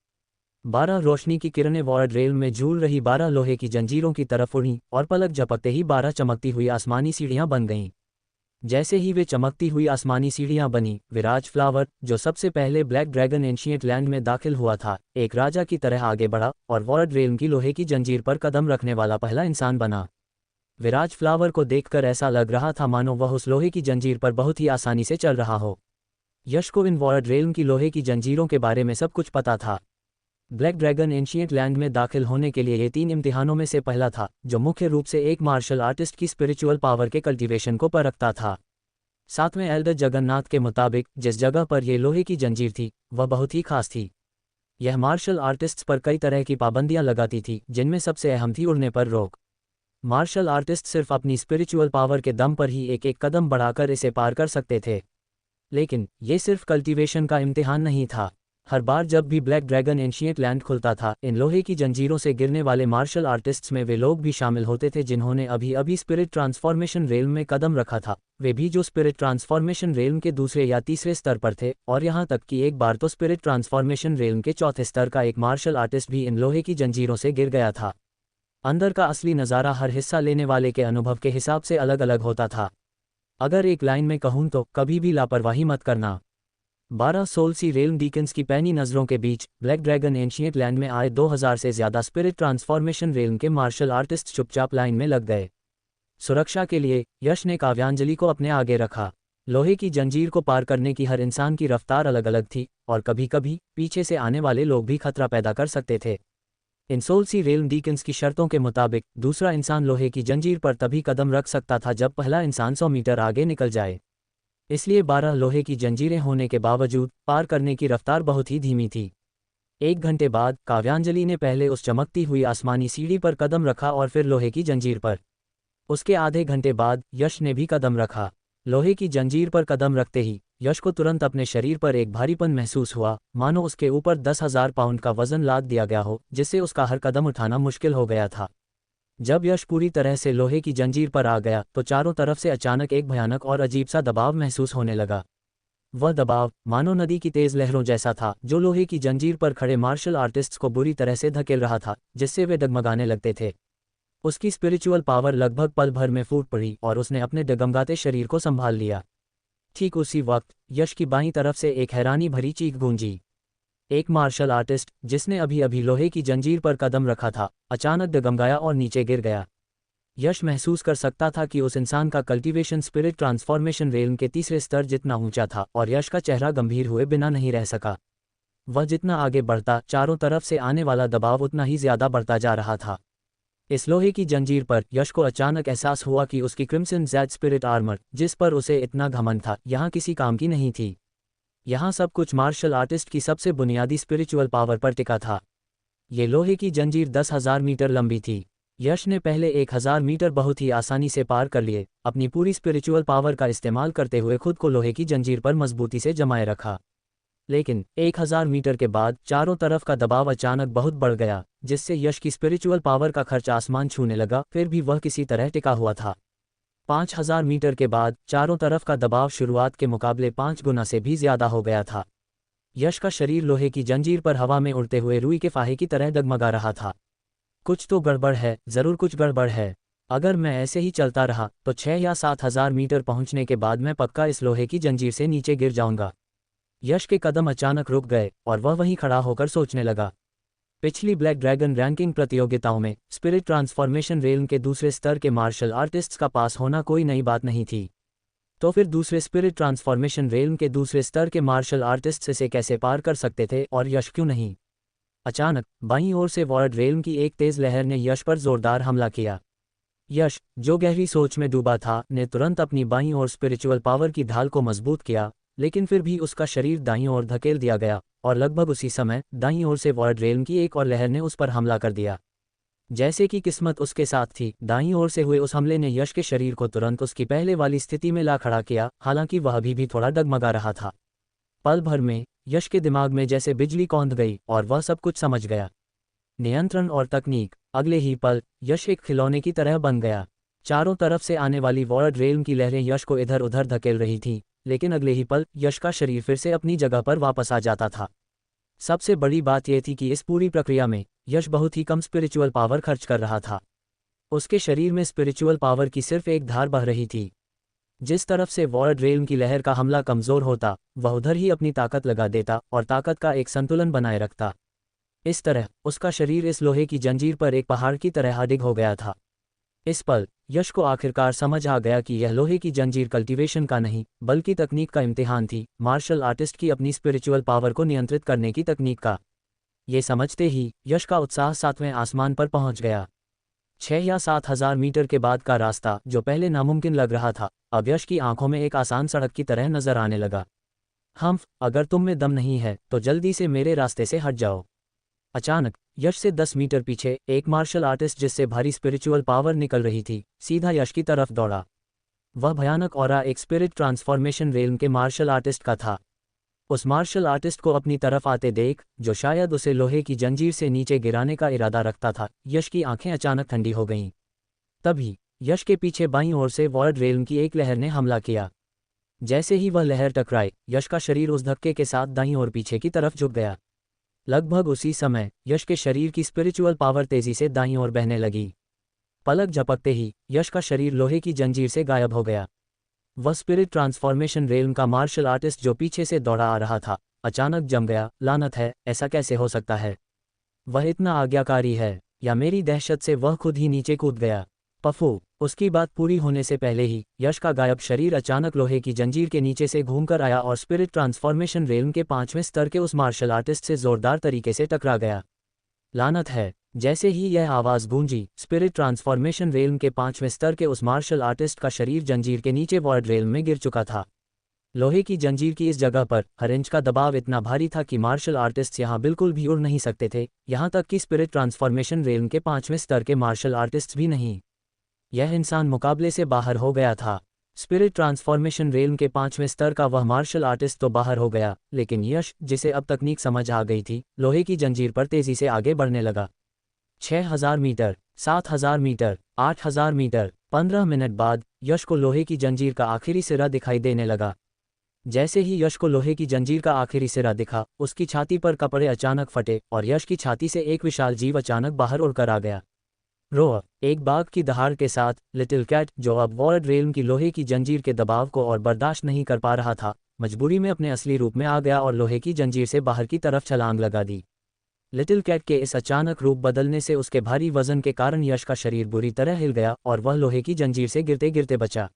12 रोशनी की किरणें वर्ल्ड रेल्म में झूल रही 12 लोहे की जंजीरों की तरफ उड़ीं और पलक झपकते ही 12 चमकती हुई आसमानी सीढ़ियां बन गईं। जैसे ही वे चमकती हुई आसमानी सीढ़ियां बनी, विराज फ्लावर, जो सबसे पहले ब्लैक ड्रैगन एंशिएंट लैंड में दाखिल हुआ था, एक राजा की तरह आगे बढ़ा और वर्ल्ड रेल्म की लोहे की जंजीर पर कदम रखने वाला पहला इंसान बना। विराज फ्लावर को देखकर ऐसा लग रहा था मानो वह उस लोहे की जंजीर पर बहुत ही आसानी से चल रहा हो। यश को इन वर्ल्ड रेल्म की लोहे की जंजीरों के बारे में सब कुछ पता था। ब्लैक ड्रैगन एंशिएंट लैंड में दाखिल होने के लिए ये 3 इम्तिहानों में से पहला था, जो मुख्य रूप से एक मार्शल आर्टिस्ट की स्पिरिचुअल पावर के कल्टीवेशन को परखता था। सातवें एल्डर जगन्नाथ के मुताबिक जिस जगह पर यह लोहे की जंजीर थी वह बहुत ही खास थी। यह मार्शल आर्टिस्ट्स पर कई तरह की पाबंदियां लगाती थी, जिनमें सबसे अहम थी उड़ने पर रोक। मार्शल आर्टिस्ट सिर्फ अपनी स्पिरिचुअल पावर के दम पर ही एक एक कदम बढ़ाकर इसे पार कर सकते थे। लेकिन ये सिर्फ कल्टीवेशन का इम्तिहान नहीं था। हर बार जब भी ब्लैक ड्रैगन एंशिएंट लैंड खुलता था, इन लोहे की जंजीरों से गिरने वाले मार्शल आर्टिस्ट्स में वे लोग भी शामिल होते थे जिन्होंने अभी अभी स्पिरिट ट्रांसफॉर्मेशन रेल्म में कदम रखा था, वे भी जो स्पिरिट ट्रांसफॉर्मेशन रेल्म के दूसरे या तीसरे स्तर पर थे, और यहाँ तक कि एक बार तो स्पिरिट ट्रांसफॉर्मेशन रेल्म के चौथे स्तर का एक मार्शल आर्टिस्ट भी इन लोहे की जंजीरों से गिर गया था। अंदर का असली नज़ारा हर हिस्सा लेने वाले के अनुभव के हिसाब से अलग अलग होता था। अगर एक लाइन में कहूँ तो कभी भी लापरवाही मत करना। 12 सोल सी रेल्म डीकन्स की पैनी नज़रों के बीच ब्लैक ड्रैगन एंशिएंट लैंड में आए 2000 से ज़्यादा स्पिरिट ट्रांसफॉर्मेशन रेल्म के मार्शल आर्टिस्ट चुपचाप लाइन में लग गए। सुरक्षा के लिए यश ने काव्यांजलि को अपने आगे रखा। लोहे की जंजीर को पार करने की हर इंसान की रफ्तार अलग अलग थी, और कभी कभी पीछे से आने वाले लोग भी खतरा पैदा कर सकते थे। इन सोल सी रेल्म डीकन्स की शर्तों के मुताबिक दूसरा इंसान लोहे की जंजीर पर तभी कदम रख सकता था जब पहला इंसान 100 मीटर आगे निकल जाए। इसलिए 12 लोहे की जंजीरें होने के बावजूद पार करने की रफ्तार बहुत ही धीमी थी। 1 घंटे बाद काव्यांजलि ने पहले उस चमकती हुई आसमानी सीढ़ी पर कदम रखा और फिर लोहे की जंजीर पर। उसके आधे घंटे बाद यश ने भी कदम रखा। लोहे की जंजीर पर कदम रखते ही यश को तुरंत अपने शरीर पर एक भारीपन महसूस हुआ, मानो उसके ऊपर 10,000 पाउंड का वजन लाद दिया गया हो, जिससे उसका हर कदम उठाना मुश्किल हो गया था। जब यश पूरी तरह से लोहे की जंजीर पर आ गया तो चारों तरफ से अचानक एक भयानक और अजीब सा दबाव महसूस होने लगा। वह दबाव मानो नदी की तेज लहरों जैसा था, जो लोहे की जंजीर पर खड़े मार्शल आर्टिस्ट्स को बुरी तरह से धकेल रहा था, जिससे वे डगमगाने लगते थे। उसकी स्पिरिचुअल पावर लगभग पल भर में फूट पड़ी और उसने अपने डगमगाते शरीर को संभाल लिया। ठीक उसी वक्त यश की बाईं तरफ से एक हैरानी भरी चीख गूंजी। एक मार्शल आर्टिस्ट जिसने अभी अभी लोहे की जंजीर पर कदम रखा था, अचानक डगमगाया और नीचे गिर गया। यश महसूस कर सकता था कि उस इंसान का कल्टीवेशन स्पिरिट ट्रांसफॉर्मेशन रेल्म के तीसरे स्तर जितना ऊंचा था, और यश का चेहरा गंभीर हुए बिना नहीं रह सका। वह जितना आगे बढ़ता, चारों तरफ से आने वाला दबाव उतना ही ज्यादा बढ़ता जा रहा था। इस लोहे की जंजीर पर यश को अचानक एहसास हुआ कि उसकी क्रिम्सन ज़ेड स्पिरिट आर्मर, जिस पर उसे इतना घमंड था, यहाँ किसी काम की नहीं थी। यहाँ सब कुछ मार्शल आर्टिस्ट की सबसे बुनियादी स्पिरिचुअल पावर पर टिका था। ये लोहे की जंजीर 10,000 मीटर लंबी थी। यश ने पहले 1000 मीटर बहुत ही आसानी से पार कर लिए, अपनी पूरी स्पिरिचुअल पावर का इस्तेमाल करते हुए खुद को लोहे की जंजीर पर मजबूती से जमाए रखा। लेकिन 1000 मीटर के बाद चारों तरफ का दबाव अचानक बहुत बढ़ गया, जिससे यश की स्पिरिचुअल पावर का खर्च आसमान छूने लगा, फिर भी वह किसी तरह टिका हुआ था। 5000 मीटर के बाद चारों तरफ का दबाव शुरुआत के मुकाबले 5 गुना से भी ज्यादा हो गया था। यश का शरीर लोहे की जंजीर पर हवा में उड़ते हुए रुई के फाहे की तरह डगमगा रहा था। कुछ तो गड़बड़ है, जरूर कुछ गड़बड़ है। अगर मैं ऐसे ही चलता रहा तो 6 या 7000 मीटर पहुंचने के बाद मैं पक्का इस लोहे की जंजीर से नीचे गिर जाऊंगा। यश के कदम अचानक रुक गए और वह वहीं खड़ा होकर सोचने लगा। पिछली ब्लैक ड्रैगन रैंकिंग प्रतियोगिताओं में स्पिरिट ट्रांसफॉर्मेशन रेल्म के दूसरे स्तर के मार्शल आर्टिस्ट्स का पास होना कोई नई बात नहीं थी। तो फिर दूसरे स्पिरिट ट्रांसफॉर्मेशन रेल्म के दूसरे स्तर के मार्शल आर्टिस्ट्स इसे कैसे पार कर सकते थे और यश क्यों नहीं? अचानक बाईं ओर से वॉर्ड रेल्म की एक तेज लहर ने यश पर जोरदार हमला किया। यश, जो गहरी सोच में डूबा था, ने तुरंत अपनी बाईं ओर स्पिरिचुअल पावर की ढाल को मजबूत किया, लेकिन फिर भी उसका शरीर दाईं ओर धकेल दिया गया और लगभग उसी समय दाईं ओर से वॉर्ड रेल्म की एक और लहर ने उस पर हमला कर दिया। जैसे कि किस्मत उसके साथ थी, दाईं ओर से हुए उस हमले ने यश के शरीर को तुरंत उसकी पहले वाली स्थिति में ला खड़ा किया, हालांकि वह अभी भी थोड़ा डगमगा रहा था। पल भर में यश के दिमाग में जैसे बिजली कौंध गई और वह सब कुछ समझ गया। नियंत्रण और तकनीक। अगले ही पल यश एक खिलौने की तरह बन गया। चारों तरफ से आने वाली वॉर्ड रेल्म की लहरें यश को इधर उधर धकेल रही थीं, लेकिन अगले ही पल यश का शरीर फिर से अपनी जगह पर वापस आ जाता था। सबसे बड़ी बात यह थी कि इस पूरी प्रक्रिया में यश बहुत ही कम स्पिरिचुअल पावर खर्च कर रहा था। उसके शरीर में स्पिरिचुअल पावर की सिर्फ एक धार बह रही थी। जिस तरफ से वॉर्ड रेल्म की लहर का हमला कमजोर होता, वह उधर ही अपनी ताकत लगा देता और ताकत का एक संतुलन बनाए रखता। इस तरह उसका शरीर इस लोहे की जंजीर पर एक पहाड़ की तरह अडिग हो गया था। इस पल यश को आखिरकार समझ आ गया कि यह लोहे की जंजीर कल्टीवेशन का नहीं, बल्कि तकनीक का इम्तिहान थी, मार्शल आर्टिस्ट की अपनी स्पिरिचुअल पावर को नियंत्रित करने की तकनीक का। ये समझते ही यश का उत्साह 7वें आसमान पर पहुंच गया। 6 या 7 हजार मीटर के बाद का रास्ता, जो पहले नामुमकिन लग रहा था, अब यश की आंखों में एक आसान सड़क की तरह नजर आने लगा। अगर तुम में दम नहीं है तो जल्दी से मेरे रास्ते से हट जाओ। अचानक यश से 10 मीटर पीछे एक मार्शल आर्टिस्ट जिससे भारी स्पिरिचुअल पावर निकल रही थी, सीधा यश की तरफ दौड़ा। वह भयानक ऑरा एक स्पिरिट ट्रांसफॉर्मेशन रेल्म के मार्शल आर्टिस्ट का था। उस मार्शल आर्टिस्ट को अपनी तरफ आते देख, जो शायद उसे लोहे की जंजीर से नीचे गिराने का इरादा रखता था, यश की आंखें अचानक ठंडी हो गईं। तभी यश के पीछे बाईं ओर से वॉर्ड रेल्म की एक लहर ने हमला किया। जैसे ही वह लहर टकराई, यश का शरीर उस धक्के के साथ दाईं ओर पीछे की तरफ झुक गया। लगभग उसी समय यश के शरीर की स्पिरिचुअल पावर तेजी से दाईं ओर बहने लगी। पलक झपकते ही यश का शरीर लोहे की जंजीर से गायब हो गया। वह स्पिरिट ट्रांसफॉर्मेशन रेल्म का मार्शल आर्टिस्ट जो पीछे से दौड़ा आ रहा था, अचानक जम गया। लानत है, ऐसा कैसे हो सकता है? वह इतना आज्ञाकारी है? या मेरी दहशत से वह खुद ही नीचे कूद गया। पफू। उसकी बात पूरी होने से पहले ही यश का गायब शरीर अचानक लोहे की जंजीर के नीचे से घूमकर आया और स्पिरिट ट्रांसफॉर्मेशन रेल्म के 5वें स्तर के उस मार्शल आर्टिस्ट से जोरदार तरीके से टकरा गया। लानत है। जैसे ही यह आवाज़ गूंजी, स्पिरिट ट्रांसफॉर्मेशन रेल्म के 5वें स्तर के उस मार्शल आर्टिस्ट का शरीर जंजीर के नीचे वॉर्ड रेल्म में गिर चुका था। लोहे की जंजीर की इस जगह पर हर इंच का दबाव इतना भारी था कि मार्शल आर्टिस्ट यहाँ बिल्कुल भी उड़ नहीं सकते थे, यहाँ तक कि स्पिरिट ट्रांसफॉर्मेशन रेल्म के 5वें स्तर के मार्शल आर्टिस्ट भी नहीं। यह इंसान मुकाबले से बाहर हो गया था। स्पिरिट ट्रांसफॉर्मेशन रेल्म के 5वें स्तर का वह मार्शल आर्टिस्ट तो बाहर हो गया, लेकिन यश, जिसे अब तकनीक समझ आ गई थी, लोहे की जंजीर पर तेजी से आगे बढ़ने लगा। 6000 मीटर, 7000 मीटर, 8000 मीटर। 15 मिनट बाद यश को लोहे की जंजीर का आखिरी सिरा दिखाई देने लगा। जैसे ही यश को लोहे की जंजीर का आखिरी सिरा दिखा, उसकी छाती पर कपड़े अचानक फटे और यश की छाती से एक विशाल जीव अचानक बाहर उड़कर आ गया। रोअर। एक बाघ की दहाड़ के साथ लिटिल कैट, जो अब वॉर्ड रेल्म की लोहे की जंजीर के दबाव को और बर्दाश्त नहीं कर पा रहा था, मजबूरी में अपने असली रूप में आ गया और लोहे की जंजीर से बाहर की तरफ छलांग लगा दी। लिटिल कैट के इस अचानक रूप बदलने से उसके भारी वजन के कारण यश का शरीर बुरी तरह हिल गया और वह लोहे की जंजीर से गिरते गिरते बचा।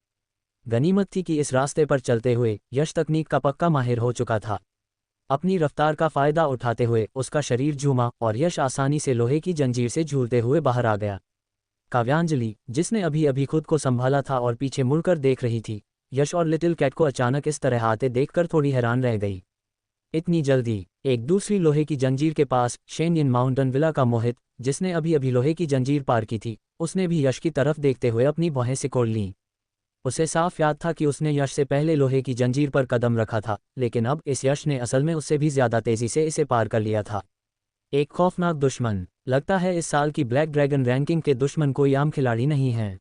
गनीमत थी कि इस रास्ते पर चलते हुए यश तकनीक का पक्का माहिर हो चुका था। अपनी रफ्तार का फायदा उठाते हुए उसका शरीर झूमा और यश आसानी से लोहे की जंजीर से झूलते हुए बाहर आ गया। काव्यांजलि, जिसने अभी अभी खुद को संभाला था और पीछे मुड़कर देख रही थी, यश और लिटिल कैट को अचानक इस तरह आते देखकर थोड़ी हैरान रह गई। इतनी जल्दी? एक दूसरी लोहे की जंजीर के पास शेनयन माउंटेन विला का मोहित, जिसने अभी अभी लोहे की जंजीर पार की थी, उसने भी यश की तरफ देखते हुए अपनी भौहें सिकोड़ लीं। उसे साफ याद था कि उसने यश से पहले लोहे की जंजीर पर कदम रखा था, लेकिन अब इस यश ने असल में उससे भी ज्यादा तेजी से इसे पार कर लिया था। एक खौफनाक दुश्मन। लगता है इस साल की ब्लैक ड्रैगन रैंकिंग के दुश्मन कोई आम खिलाड़ी नहीं है।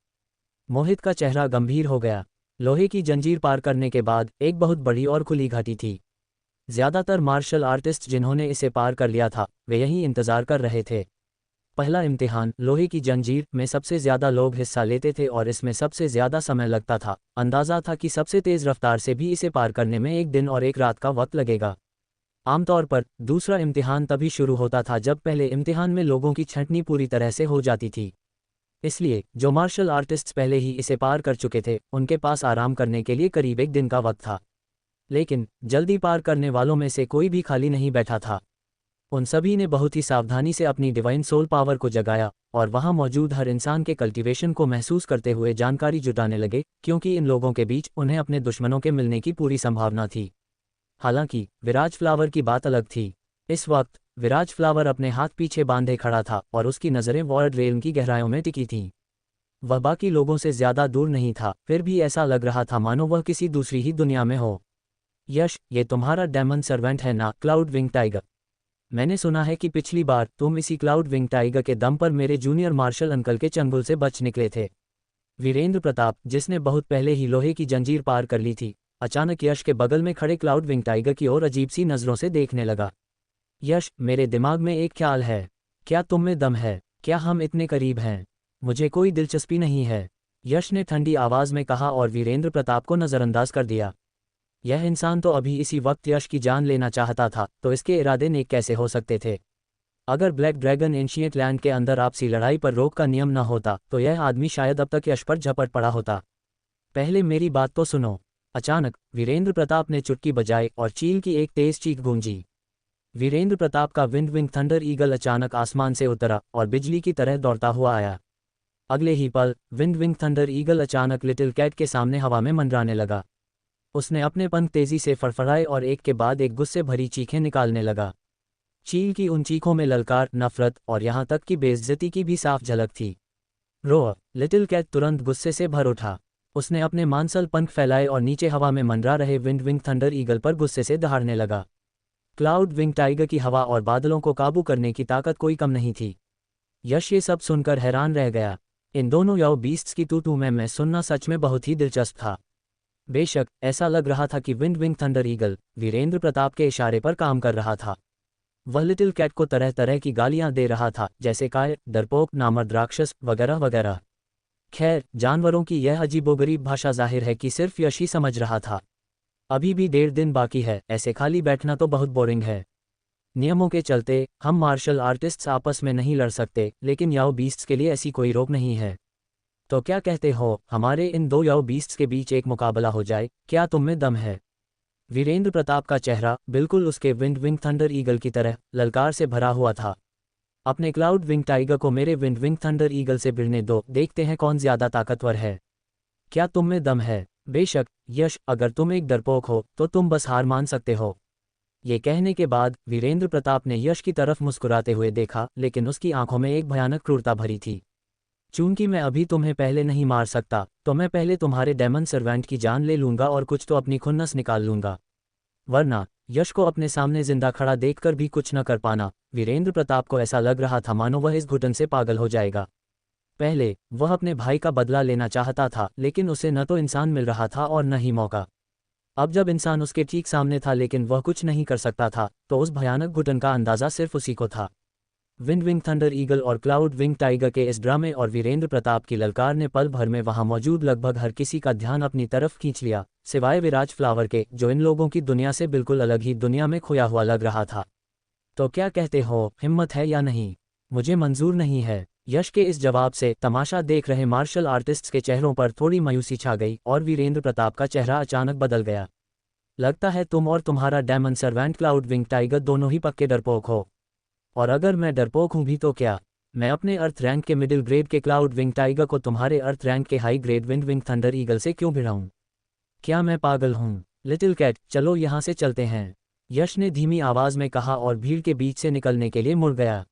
मोहित का चेहरा गंभीर हो गया। लोहे की जंजीर पार करने के बाद एक बहुत बड़ी और खुली घाटी थी। ज्यादातर मार्शल आर्टिस्ट जिन्होंने इसे पार कर लिया था, वे यहीं इंतजार कर रहे थे। पहला इम्तिहान लोहे की जंजीर में सबसे ज्यादा लोग हिस्सा लेते थे और इसमें सबसे ज्यादा समय लगता था। अंदाजा था कि सबसे तेज रफ्तार से भी इसे पार करने में एक दिन और एक रात का वक्त लगेगा। आमतौर पर दूसरा इम्तिहान तभी शुरू होता था जब पहले इम्तिहान में लोगों की छंटनी पूरी तरह से हो जाती थी। इसलिए जो मार्शल आर्टिस्ट्स पहले ही इसे पार कर चुके थे उनके पास आराम करने के लिए करीब एक दिन का वक्त था। लेकिन जल्दी पार करने वालों में से कोई भी खाली नहीं बैठा था। उन सभी ने बहुत ही सावधानी से अपनी डिवाइन सोल पावर को जगाया और वहां मौजूद हर इंसान के कल्टीवेशन को महसूस करते हुए जानकारी जुटाने लगे, क्योंकि इन लोगों के बीच उन्हें अपने दुश्मनों के मिलने की पूरी संभावना थी। हालांकि विराज फ्लावर की बात अलग थी। इस वक्त विराज फ्लावर अपने हाथ पीछे बांधे खड़ा था और उसकी नज़रें वॉर्ड रेलम की गहराइयों में टिकी थीं। वह बाकी लोगों से ज्यादा दूर नहीं था, फिर भी ऐसा लग रहा था मानो वह किसी दूसरी ही दुनिया में हो। यश, ये तुम्हारा डेमन सर्वेंट है ना, क्लाउड विंग टाइगर? मैंने सुना है कि पिछली बार तुम इसी क्लाउड विंग टाइगर के दम पर मेरे जूनियर मार्शल अंकल के चंगुल से बच निकले थे। वीरेंद्र प्रताप, जिसने बहुत पहले ही लोहे की जंजीर पार कर ली थी, अचानक यश के बगल में खड़े क्लाउड विंग टाइगर की ओर अजीब सी नज़रों से देखने लगा। यश, मेरे दिमाग में एक ख्याल है। क्या तुम में दम है? क्या हम इतने करीब हैं? मुझे कोई दिलचस्पी नहीं है, यश ने ठंडी आवाज़ में कहा और वीरेंद्र प्रताप को नज़रअंदाज कर दिया। यह इंसान तो अभी इसी वक्त यश की जान लेना चाहता था, तो इसके इरादे नेक कैसे हो सकते थे? अगर ब्लैक ड्रैगन एंशिएंट लैंड के अंदर आपसी लड़ाई पर रोक का नियम न होता तो यह आदमी शायद अब तक यश पर झपट पड़ा होता। पहले मेरी बात तो सुनो। अचानक वीरेंद्र प्रताप ने चुटकी बजाई और चील की एक तेज चीख गूंजी। वीरेंद्र प्रताप का विंड विंग थंडर ईगल अचानक आसमान से उतरा और बिजली की तरह दौड़ता हुआ आया। अगले ही पल विंड विंग थंडर ईगल अचानक लिटिल कैट के सामने हवा में मंडराने लगा। उसने अपने पंख तेजी से फड़फड़ाए और एक के बाद एक गुस्से भरी चीखें निकालने लगा। चील की उन चीखों में ललकार, नफरत और यहाँ तक कि बेइज्जती की भी साफ झलक थी। रोअ! लिटिल कैट तुरंत गुस्से से भर उठा। उसने अपने मांसल पंख फैलाए और नीचे हवा में मंडरा रहे विंड विंग थंडर ईगल पर गुस्से से दहाड़ने लगा। क्लाउड विंग टाइगर की हवा और बादलों को काबू करने की ताकत कोई कम नहीं थी। यश ये सब सुनकर हैरान रह गया। इन दोनों याओ बीस्ट्स की तू मैं सुनना सच में बहुत ही दिलचस्प था। बेशक ऐसा लग रहा था कि wind wing thunder eagle Virendra Pratap के इशारे पर काम कर रहा था। वह लिटिल कैट को तरह तरह की गालियां दे रहा था, जैसे काय, डरपोक, नामर्द राक्षस वगैरह वगैरह। खैर, जानवरों की यह अजीबोगरीब भाषा जाहिर है कि सिर्फ यश ही समझ रहा था। अभी भी 1.5 दिन बाकी है, ऐसे खाली बैठना तो बहुत बोरिंग है। नियमों के चलते हम मार्शल आर्टिस्ट्स आपस में नहीं लड़ सकते, लेकिन याओ बीस्ट्स के लिए ऐसी कोई रोक नहीं है। तो क्या कहते हो, हमारे इन दो याओ बीस्ट्स के बीच एक मुकाबला हो जाए? क्या तुम में दम है? वीरेंद्र प्रताप का चेहरा बिल्कुल उसके विंड विंग थंडर ईगल की तरह ललकार से भरा हुआ था। अपने क्लाउड विंग टाइगर को मेरे विंड विंग थंडर ईगल से भिड़ने दो, देखते हैं कौन ज्यादा ताकतवर है। क्या तुम में दम है? बेशक यश, अगर तुम एक डरपोक हो तो तुम बस हार मान सकते हो। ये कहने के बाद वीरेंद्र प्रताप ने यश की तरफ मुस्कुराते हुए देखा, लेकिन उसकी आंखों में एक भयानक क्रूरता भरी थी। चूंकि मैं अभी तुम्हें पहले नहीं मार सकता, तो मैं पहले तुम्हारे डेमन सर्वेंट की जान ले लूंगा और कुछ तो अपनी खुन्नस निकाल लूंगा। वरना यश को अपने सामने जिंदा खड़ा देखकर भी कुछ न कर पाना। वीरेंद्र प्रताप को ऐसा लग रहा था मानो वह इस घुटन से पागल हो जाएगा। पहले वह अपने भाई का बदला लेना चाहता था, लेकिन उसे न तो इंसान मिल रहा था और न ही मौका। अब जब इंसान उसके ठीक सामने था लेकिन वह कुछ नहीं कर सकता था, तो उस भयानक घुटन का अंदाजा सिर्फ उसी को था। विंड विंग थंडर ईगल और क्लाउड विंग टाइगर के इस ड्रामे और वीरेंद्र प्रताप की ललकार ने पल भर में वहां मौजूद लगभग हर किसी का ध्यान अपनी तरफ खींच लिया, सिवाय विराज फ्लावर के, जो इन लोगों की दुनिया से बिल्कुल अलग ही दुनिया में खोया हुआ लग रहा था। तो क्या कहते हो, हिम्मत है या नहीं? मुझे मंजूर नहीं है। यश के इस जवाब से तमाशा देख रहे मार्शल आर्टिस्ट्स के चेहरों पर थोड़ी मायूसी छा गई और वीरेंद्र प्रताप का चेहरा अचानक बदल गया। लगता है तुम और तुम्हारा demon servant cloud wing tiger दोनों ही पक्के डरपोक हो। और अगर मैं डरपोक हूं भी तो क्या, मैं अपने अर्थ रैंक के मिडिल ग्रेड के क्लाउड विंग टाइगर को तुम्हारे अर्थ रैंक के high grade wind wing thunder eagle से क्यों भिड़ाऊं? क्या मैं पागल हूं? लिटिल कैट, चलो यहां से चलते हैं, यश ने धीमी आवाज में कहा और भीड़ के बीच से निकलने के लिए मुड़ गया।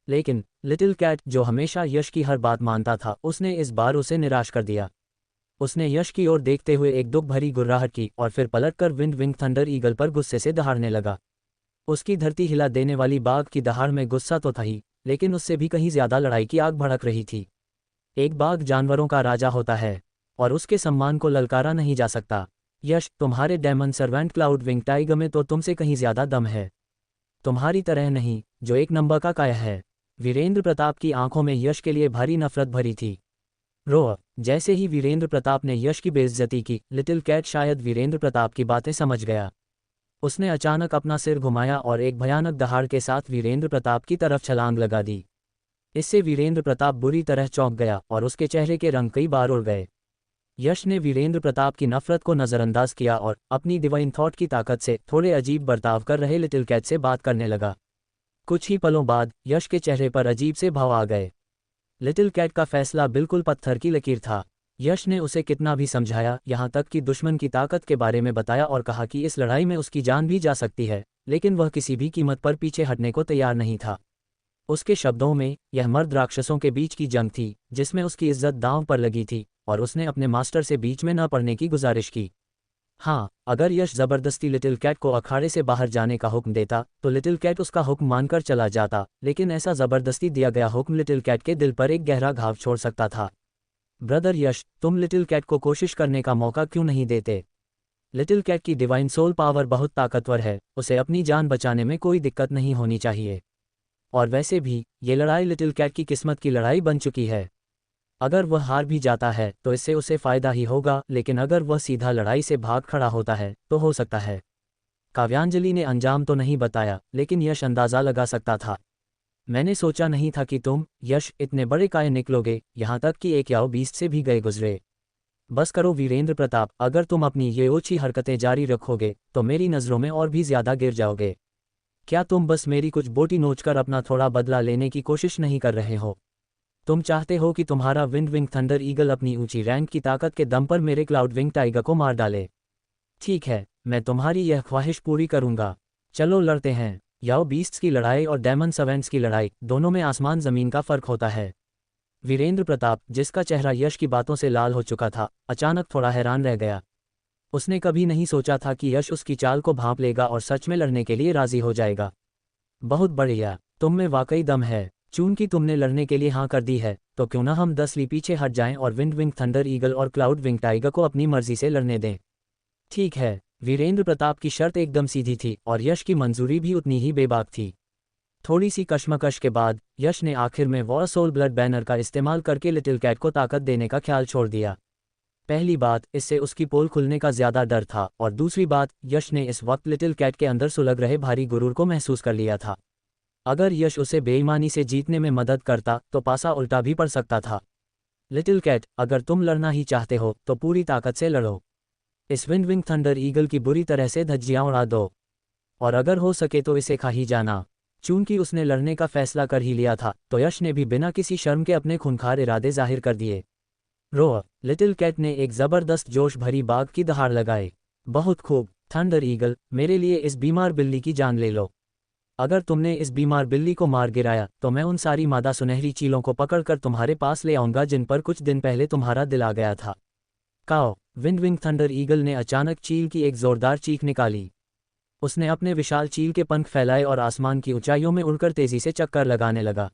लेकिन लिटिल कैट, जो हमेशा यश की हर बात मानता था, उसने इस बार उसे निराश कर दिया। उसने यश की ओर देखते हुए एक दुख भरी गुर्राहट की और फिर पलटकर विंड विंग थंडर ईगल पर गुस्से से दहाड़ने लगा। उसकी धरती हिला देने वाली बाघ की दहाड़ में गुस्सा तो था ही, लेकिन उससे भी कहीं ज्यादा लड़ाई की आग भड़क रही थी। एक बाघ जानवरों का राजा होता है और उसके सम्मान को ललकारा नहीं जा सकता। यश, तुम्हारे demon servant cloud wing tiger में तो तुमसे कहीं ज्यादा दम है। तुम्हारी तरह नहीं, जो एक नंबर का काया है। वीरेंद्र प्रताप की आंखों में यश के लिए भारी नफरत भरी थी। रो जैसे ही वीरेंद्र प्रताप ने यश की बेइज्जती की, लिटिल कैट शायद वीरेंद्र प्रताप की बातें समझ गया। उसने अचानक अपना सिर घुमाया और एक भयानक दहाड़ के साथ वीरेंद्र प्रताप की तरफ छलांग लगा दी। इससे वीरेंद्र प्रताप बुरी तरह चौंक गया और उसके चेहरे के रंग कई बार उड़ गए। यश ने वीरेंद्र प्रताप की नफरत को नज़रअंदाज किया और अपनी डिवाइन थॉट की ताकत से थोड़े अजीब बर्ताव कर रहे लिटिल कैट से बात करने लगा। कुछ ही पलों बाद यश के चेहरे पर अजीब से भाव आ गए। लिटिल कैट का फैसला बिल्कुल पत्थर की लकीर था। यश ने उसे कितना भी समझाया, यहाँ तक कि दुश्मन की ताकत के बारे में बताया और कहा कि इस लड़ाई में उसकी जान भी जा सकती है, लेकिन वह किसी भी कीमत पर पीछे हटने को तैयार नहीं था। उसके शब्दों में, यह मर्द राक्षसों के बीच की जंग थी जिसमें उसकी इज्जत दांव पर लगी थी और उसने अपने मास्टर से बीच में न पड़ने की गुजारिश की। हाँ, अगर यश जबरदस्ती लिटिल कैट को अखाड़े से बाहर जाने का हुक्म देता तो लिटिल कैट उसका हुक्म मानकर चला जाता, लेकिन ऐसा जबरदस्ती दिया गया हुक्म लिटिल कैट के दिल पर एक गहरा घाव छोड़ सकता था। ब्रदर यश, तुम लिटिल कैट को कोशिश करने का मौका क्यों नहीं देते? लिटिल कैट की डिवाइन सोल पावर बहुत ताकतवर है, उसे अपनी जान बचाने में कोई दिक्कत नहीं होनी चाहिए। और वैसे भी ये लड़ाई लिटिल कैट की किस्मत की लड़ाई बन चुकी है। अगर वह हार भी जाता है तो इससे उसे फायदा ही होगा, लेकिन अगर वह सीधा लड़ाई से भाग खड़ा होता है तो हो सकता है। काव्यांजलि ने अंजाम तो नहीं बताया, लेकिन यश अंदाज़ा लगा सकता था। मैंने सोचा नहीं था कि तुम, यश, इतने बड़े काय निकलोगे, यहाँ तक कि एक याओ बीस्ट से भी गए गुजरे। बस करो वीरेंद्र प्रताप, अगर तुम अपनी ये ओछी हरकतें जारी रखोगे तो मेरी नज़रों में और भी ज़्यादा गिर जाओगे। क्या तुम बस मेरी कुछ बोटी नोचकर अपना थोड़ा बदला लेने की कोशिश नहीं कर रहे हो? तुम चाहते हो कि तुम्हारा विंड विंग थंडर ईगल अपनी ऊंची रैंक की ताकत के दम पर मेरे क्लाउड विंग टाइगर को मार डाले। ठीक है, मैं तुम्हारी यह ख्वाहिश पूरी करूंगा। चलो लड़ते हैं। याओ बीस्ट्स की लड़ाई और डेमन सर्वेंट्स की लड़ाई, दोनों में आसमान ज़मीन का फ़र्क होता है। वीरेंद्र प्रताप, जिसका चेहरा यश की बातों से लाल हो चुका था, अचानक थोड़ा हैरान रह गया। उसने कभी नहीं सोचा था कि यश उसकी चाल को भांप लेगा और सच में लड़ने के लिए राजी हो जाएगा। बहुत बढ़िया, तुम में वाकई दम है। चूंकि तुमने लड़ने के लिए हाँ कर दी है, तो क्यों ना हम 10 ली पीछे हट जाएं और विंड विंग थंडर ईगल और क्लाउड विंग टाइगर को अपनी मर्जी से लड़ने दें। ठीक है। वीरेंद्र प्रताप की शर्त एकदम सीधी थी और यश की मंजूरी भी उतनी ही बेबाक थी। थोड़ी सी कशमकश के बाद यश ने आखिर में वॉर सोल ब्लड बैनर का इस्तेमाल करके लिटिल कैट को ताकत देने का ख्याल छोड़ दिया। पहली बात, इससे उसकी पोल खुलने का ज़्यादा डर था, और दूसरी बात, यश ने इस वक्त लिटिल कैट के अंदर सुलग रहे भारी गुरूर को महसूस कर लिया था। अगर यश उसे बेईमानी से जीतने में मदद करता तो पासा उल्टा भी पड़ सकता था। लिटिल कैट, अगर तुम लड़ना ही चाहते हो तो पूरी ताकत से लड़ो। इस विंड विंग थंडर ईगल की बुरी तरह से धज्जियां उड़ा दो, और अगर हो सके तो इसे खा ही जाना। चूंकि उसने लड़ने का फैसला कर ही लिया था, तो यश ने भी बिना किसी शर्म के अपने खूंखार इरादे जाहिर कर दिए। रो लिटिल कैट ने एक ज़बरदस्त जोश भरी बाग की दहाड़ लगाई। बहुत खूब, थंडर ईगल, मेरे लिए इस बीमार बिल्ली की जान ले लो। अगर तुमने इस बीमार बिल्ली को मार गिराया तो मैं उन सारी मादा सुनहरी चीलों को पकड़कर तुम्हारे पास ले आऊंगा जिन पर कुछ दिन पहले तुम्हारा दिल आ गया था। काओ, विंड विंग थंडर ईगल ने अचानक चील की एक जोरदार चीख निकाली। उसने अपने विशाल चील के पंख फैलाए और आसमान की ऊंचाइयों में उड़कर तेजी से चक्कर लगाने लगा।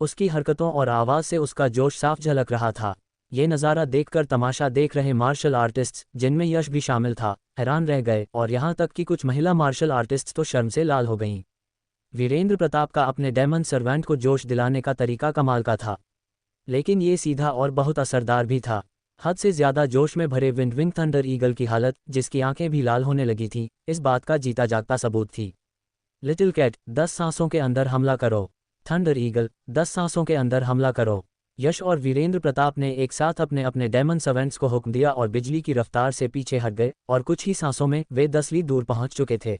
उसकी हरकतों और आवाज़ से उसका जोश साफ झलक रहा था। ये नज़ारा देखकर तमाशा देख रहे मार्शल आर्टिस्ट्स, जिनमें यश भी शामिल था, हैरान रह गए, और यहाँ तक कि कुछ महिला मार्शल आर्टिस्ट्स तो शर्म से लाल हो गईं। वीरेंद्र प्रताप का अपने डेमन सर्वेंट को जोश दिलाने का तरीका कमाल का था, लेकिन ये सीधा और बहुत असरदार भी था। हद से ज़्यादा जोश में भरे विंड विंग थंडर ईगल की हालत, जिसकी आंखें भी लाल होने लगी थीं, इस बात का जीता जागता सबूत थी। लिटिल कैट, 10 सांसों के अंदर हमला करो। थंडर ईगल, 10 सांसों के अंदर हमला करो। यश और वीरेंद्र प्रताप ने एक साथ अपने अपने डेमन सर्वेंट्स को हुक्म दिया और बिजली की रफ्तार से पीछे हट गए, और कुछ ही सांसों में वे 10 ली दूर पहुंच चुके थे।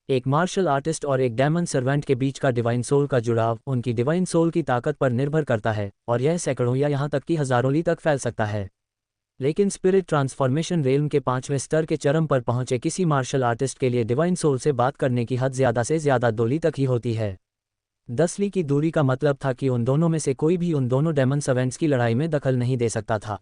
एक मार्शल आर्टिस्ट और एक डेमन सर्वेंट के बीच का डिवाइन सोल का जुड़ाव उनकी डिवाइन सोल की ताकत पर निर्भर करता है, और यह सैकड़ों या यहाँ तक कि हज़ारों ली तक फैल सकता है। लेकिन स्पिरिट ट्रांसफॉर्मेशन रेल्म के 5वें स्तर के चरम पर पहुंचे किसी मार्शल आर्टिस्ट के लिए डिवाइन सोल से बात करने की हद ज़्यादा से ज़्यादा 2 ली तक ही होती है। 10 ली की दूरी का मतलब था कि उन दोनों में से कोई भी उन दोनों डेमन सर्वेंट्स की लड़ाई में दखल नहीं दे सकता था।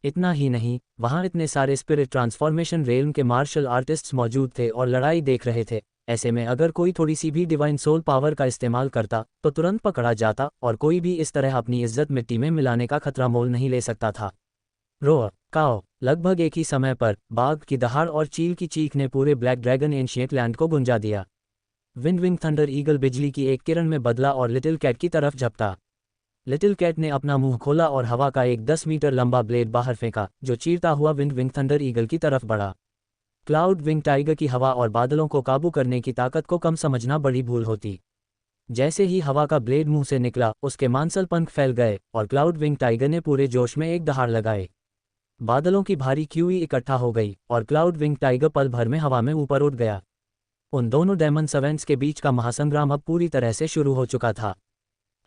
इतना ही नहीं, वहाँ इतने सारे स्पिरिट ट्रांसफॉर्मेशन रेल्म के मार्शल आर्टिस्ट्स मौजूद थे और लड़ाई देख रहे थे। ऐसे में अगर कोई थोड़ी सी भी डिवाइन सोल पावर का इस्तेमाल करता तो तुरंत पकड़ा जाता, और कोई भी इस तरह अपनी इज्जत मिट्टी में मिलाने का खतरा मोल नहीं ले सकता था। रोअर, काओ, लगभग एक ही समय पर बाघ की दहाड़ और चील की चीख ने पूरे ब्लैक ड्रैगन एंशिएंट लैंड को गुंजा दिया। विंड विंग थंडर ईगल बिजली की एक किरण में बदला और लिटिल कैट की तरफ झपटा। लिटिल कैट ने अपना मुंह खोला और हवा का एक 10 मीटर लंबा ब्लेड बाहर फेंका, जो चीरता हुआ विंड विंग थंडर ईगल की तरफ बढ़ा। क्लाउड विंग टाइगर की हवा और बादलों को काबू करने की ताकत को कम समझना बड़ी भूल होती। जैसे ही हवा का ब्लेड मुंह से निकला, उसके मांसल पंख फैल गए और क्लाउड विंग टाइगर ने पूरे जोश में एक दहाड़ लगाए। बादलों की भारी क्यूई इकट्ठा हो गई और क्लाउड विंग टाइगर पल भर में हवा में ऊपर उठ गया। उन दोनों डेमन सर्वेंट्स के बीच का महासंग्राम अब पूरी तरह से शुरू हो चुका था।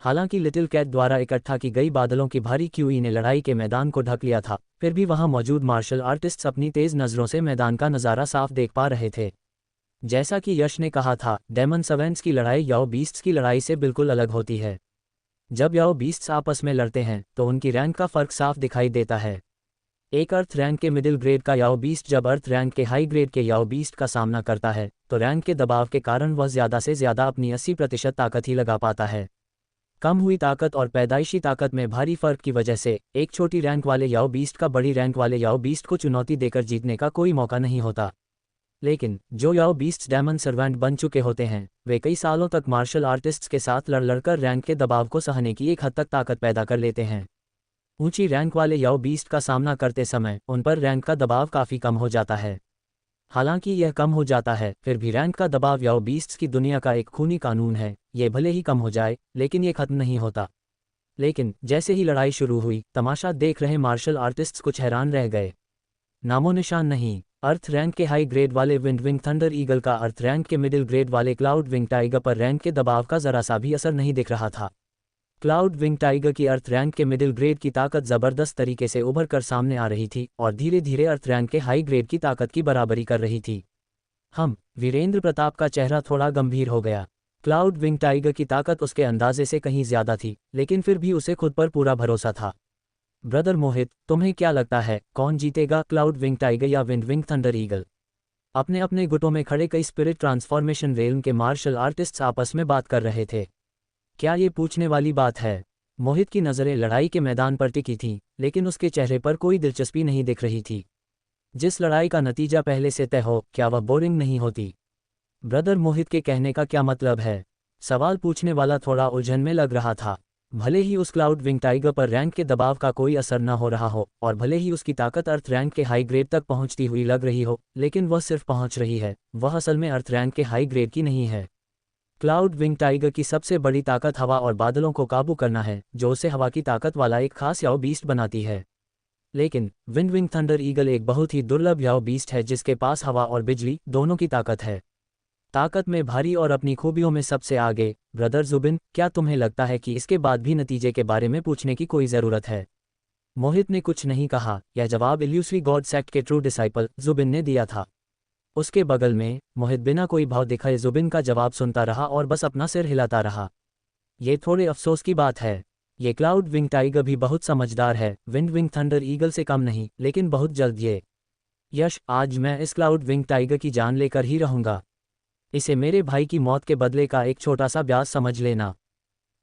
हालांकि लिटिल कैट द्वारा इकट्ठा की गई बादलों की भारी क्यूई ने लड़ाई के मैदान को ढक लिया था, फिर भी वहां मौजूद मार्शल आर्टिस्ट्स अपनी तेज नज़रों से मैदान का नज़ारा साफ देख पा रहे थे। जैसा कि यश ने कहा था, डेमन सर्वेंट्स की लड़ाई याओ बीस्ट्स की लड़ाई से बिल्कुल अलग होती है। जब याओ बीस्ट्स आपस में लड़ते हैं तो उनकी रैंक का फर्क साफ दिखाई देता है। एक अर्थ रैंक के मिडिल ग्रेड का याओ बीस्ट जब अर्थ रैंक के हाई ग्रेड के याओ बीस्ट का सामना करता है तो रैंक के दबाव के कारण वह ज़्यादा से ज़्यादा अपनी 80% ताकत ही लगा पाता है। कम हुई ताकत और पैदाइशी ताकत में भारी फर्क की वजह से एक छोटी रैंक वाले याओ बीस्ट का बड़ी रैंक वाले याओ बीस्ट को चुनौती देकर जीतने का कोई मौका नहीं होता। लेकिन जो याओ बीस्ट्स डेमन सर्वेंट बन चुके होते हैं, वे कई सालों तक मार्शल आर्टिस्ट्स के साथ लड़ लड़कर रैंक के दबाव को सहने की एक हद तक ताकत पैदा कर लेते हैं। ऊंची रैंक वाले याओ बीस्ट का सामना करते समय उन पर रैंक का दबाव काफ़ी कम हो जाता है। हालांकि यह कम हो जाता है, फिर भी रैंक का दबाव याओ बीस्ट्स की दुनिया का एक खूनी कानून है। ये भले ही कम हो जाए, लेकिन ये खत्म नहीं होता। लेकिन जैसे ही लड़ाई शुरू हुई, तमाशा देख रहे मार्शल आर्टिस्ट्स कुछ हैरान रह गए। नामो निशान नहीं। अर्थ रैंक के हाई ग्रेड वाले विंड विंग थंडर ईगल का अर्थ रैंक के मिडिल ग्रेड वाले क्लाउड विंग टाइगर पर रैंक के दबाव का जरा सा भी असर नहीं दिख रहा था। क्लाउड विंग टाइगर की अर्थ रैंक के मिडिल ग्रेड की ताकत ज़बरदस्त तरीके से उभर कर सामने आ रही थी और धीरे धीरे अर्थ रैंक के हाई ग्रेड की ताकत की बराबरी कर रही थी। वीरेंद्र प्रताप का चेहरा थोड़ा गंभीर हो गया। क्लाउड विंग टाइगर की ताकत उसके अंदाजे से कहीं ज्यादा थी, लेकिन फिर भी उसे खुद पर पूरा भरोसा था। ब्रदर मोहित, तुम्हें क्या लगता है कौन जीतेगा, क्लाउड विंग टाइगर या विंड विंग थंडर ईगल? अपने अपने गुटों में खड़े कई स्पिरिट ट्रांसफॉर्मेशन रेल्म के मार्शल आर्टिस्ट्स आपस में बात कर रहे थे। क्या ये पूछने वाली बात है? मोहित की नज़रें लड़ाई के मैदान पर टिकी थीं, लेकिन उसके चेहरे पर कोई दिलचस्पी नहीं दिख रही थी। जिस लड़ाई का नतीजा पहले से तय हो, क्या वह बोरिंग नहीं होती? ब्रदर मोहित के कहने का क्या मतलब है? सवाल पूछने वाला थोड़ा उलझन में लग रहा था। भले ही उस क्लाउड विंग टाइगर पर रैंक के दबाव का कोई असर न हो रहा हो और भले ही उसकी ताकत अर्थ रैंक के हाई ग्रेड तक पहुंचती हुई लग रही हो, लेकिन वह सिर्फ पहुंच रही है, वह असल में अर्थ रैंक के हाई ग्रेड की नहीं है। क्लाउड विंग टाइगर की सबसे बड़ी ताकत हवा और बादलों को काबू करना है, जो उसे हवा की ताकत वाला एक खास याओ बीस्ट बनाती है। लेकिन विंड विंग थंडर ईगल एक बहुत ही दुर्लभ याओ बीस्ट है जिसके पास हवा और बिजली दोनों की ताकत है। ताकत में भारी और अपनी खूबियों में सबसे आगे। ब्रदर जुबिन, क्या तुम्हें लगता है कि इसके बाद भी नतीजे के बारे में पूछने की कोई ज़रूरत है? मोहित ने कुछ नहीं कहा। यह जवाब इल्यूसरी गॉड सेक्ट के ट्रू डिसाइपल जुबिन ने दिया था। उसके बगल में मोहित बिना कोई भाव दिखाए जुबिन का जवाब सुनता रहा और बस अपना सिर हिलाता रहा। ये थोड़े अफसोस की बात है। ये क्लाउड विंग टाइगर भी बहुत समझदार है, विंड विंग थंडर ईगल से कम नहीं, लेकिन बहुत जल्द ये। यश, आज मैं इस क्लाउड विंग टाइगर की जान लेकर ही रहूंगा। इसे मेरे भाई की मौत के बदले का एक छोटा सा ब्याज समझ लेना।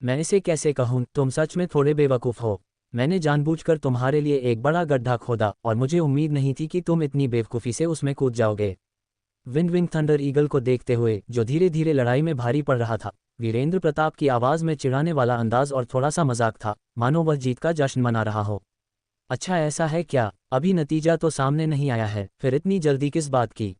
मैं इसे कैसे कहूँ, तुम सच में थोड़े बेवकूफ़ हो। मैंने जानबूझकर तुम्हारे लिए एक बड़ा गड्ढा खोदा और मुझे उम्मीद नहीं थी कि तुम इतनी बेवकूफ़ी से उसमें कूद जाओगे। विंड विंग थंडर ईगल को देखते हुए, जो धीरे धीरे लड़ाई में भारी पड़ रहा था, वीरेंद्र प्रताप की आवाज़ में चिढ़ाने वाला अंदाज और थोड़ा सा मजाक था, मानो वह जीत का जश्न मना रहा हो। अच्छा ऐसा है क्या? अभी नतीजा तो सामने नहीं आया है, फिर इतनी जल्दी किस बात की?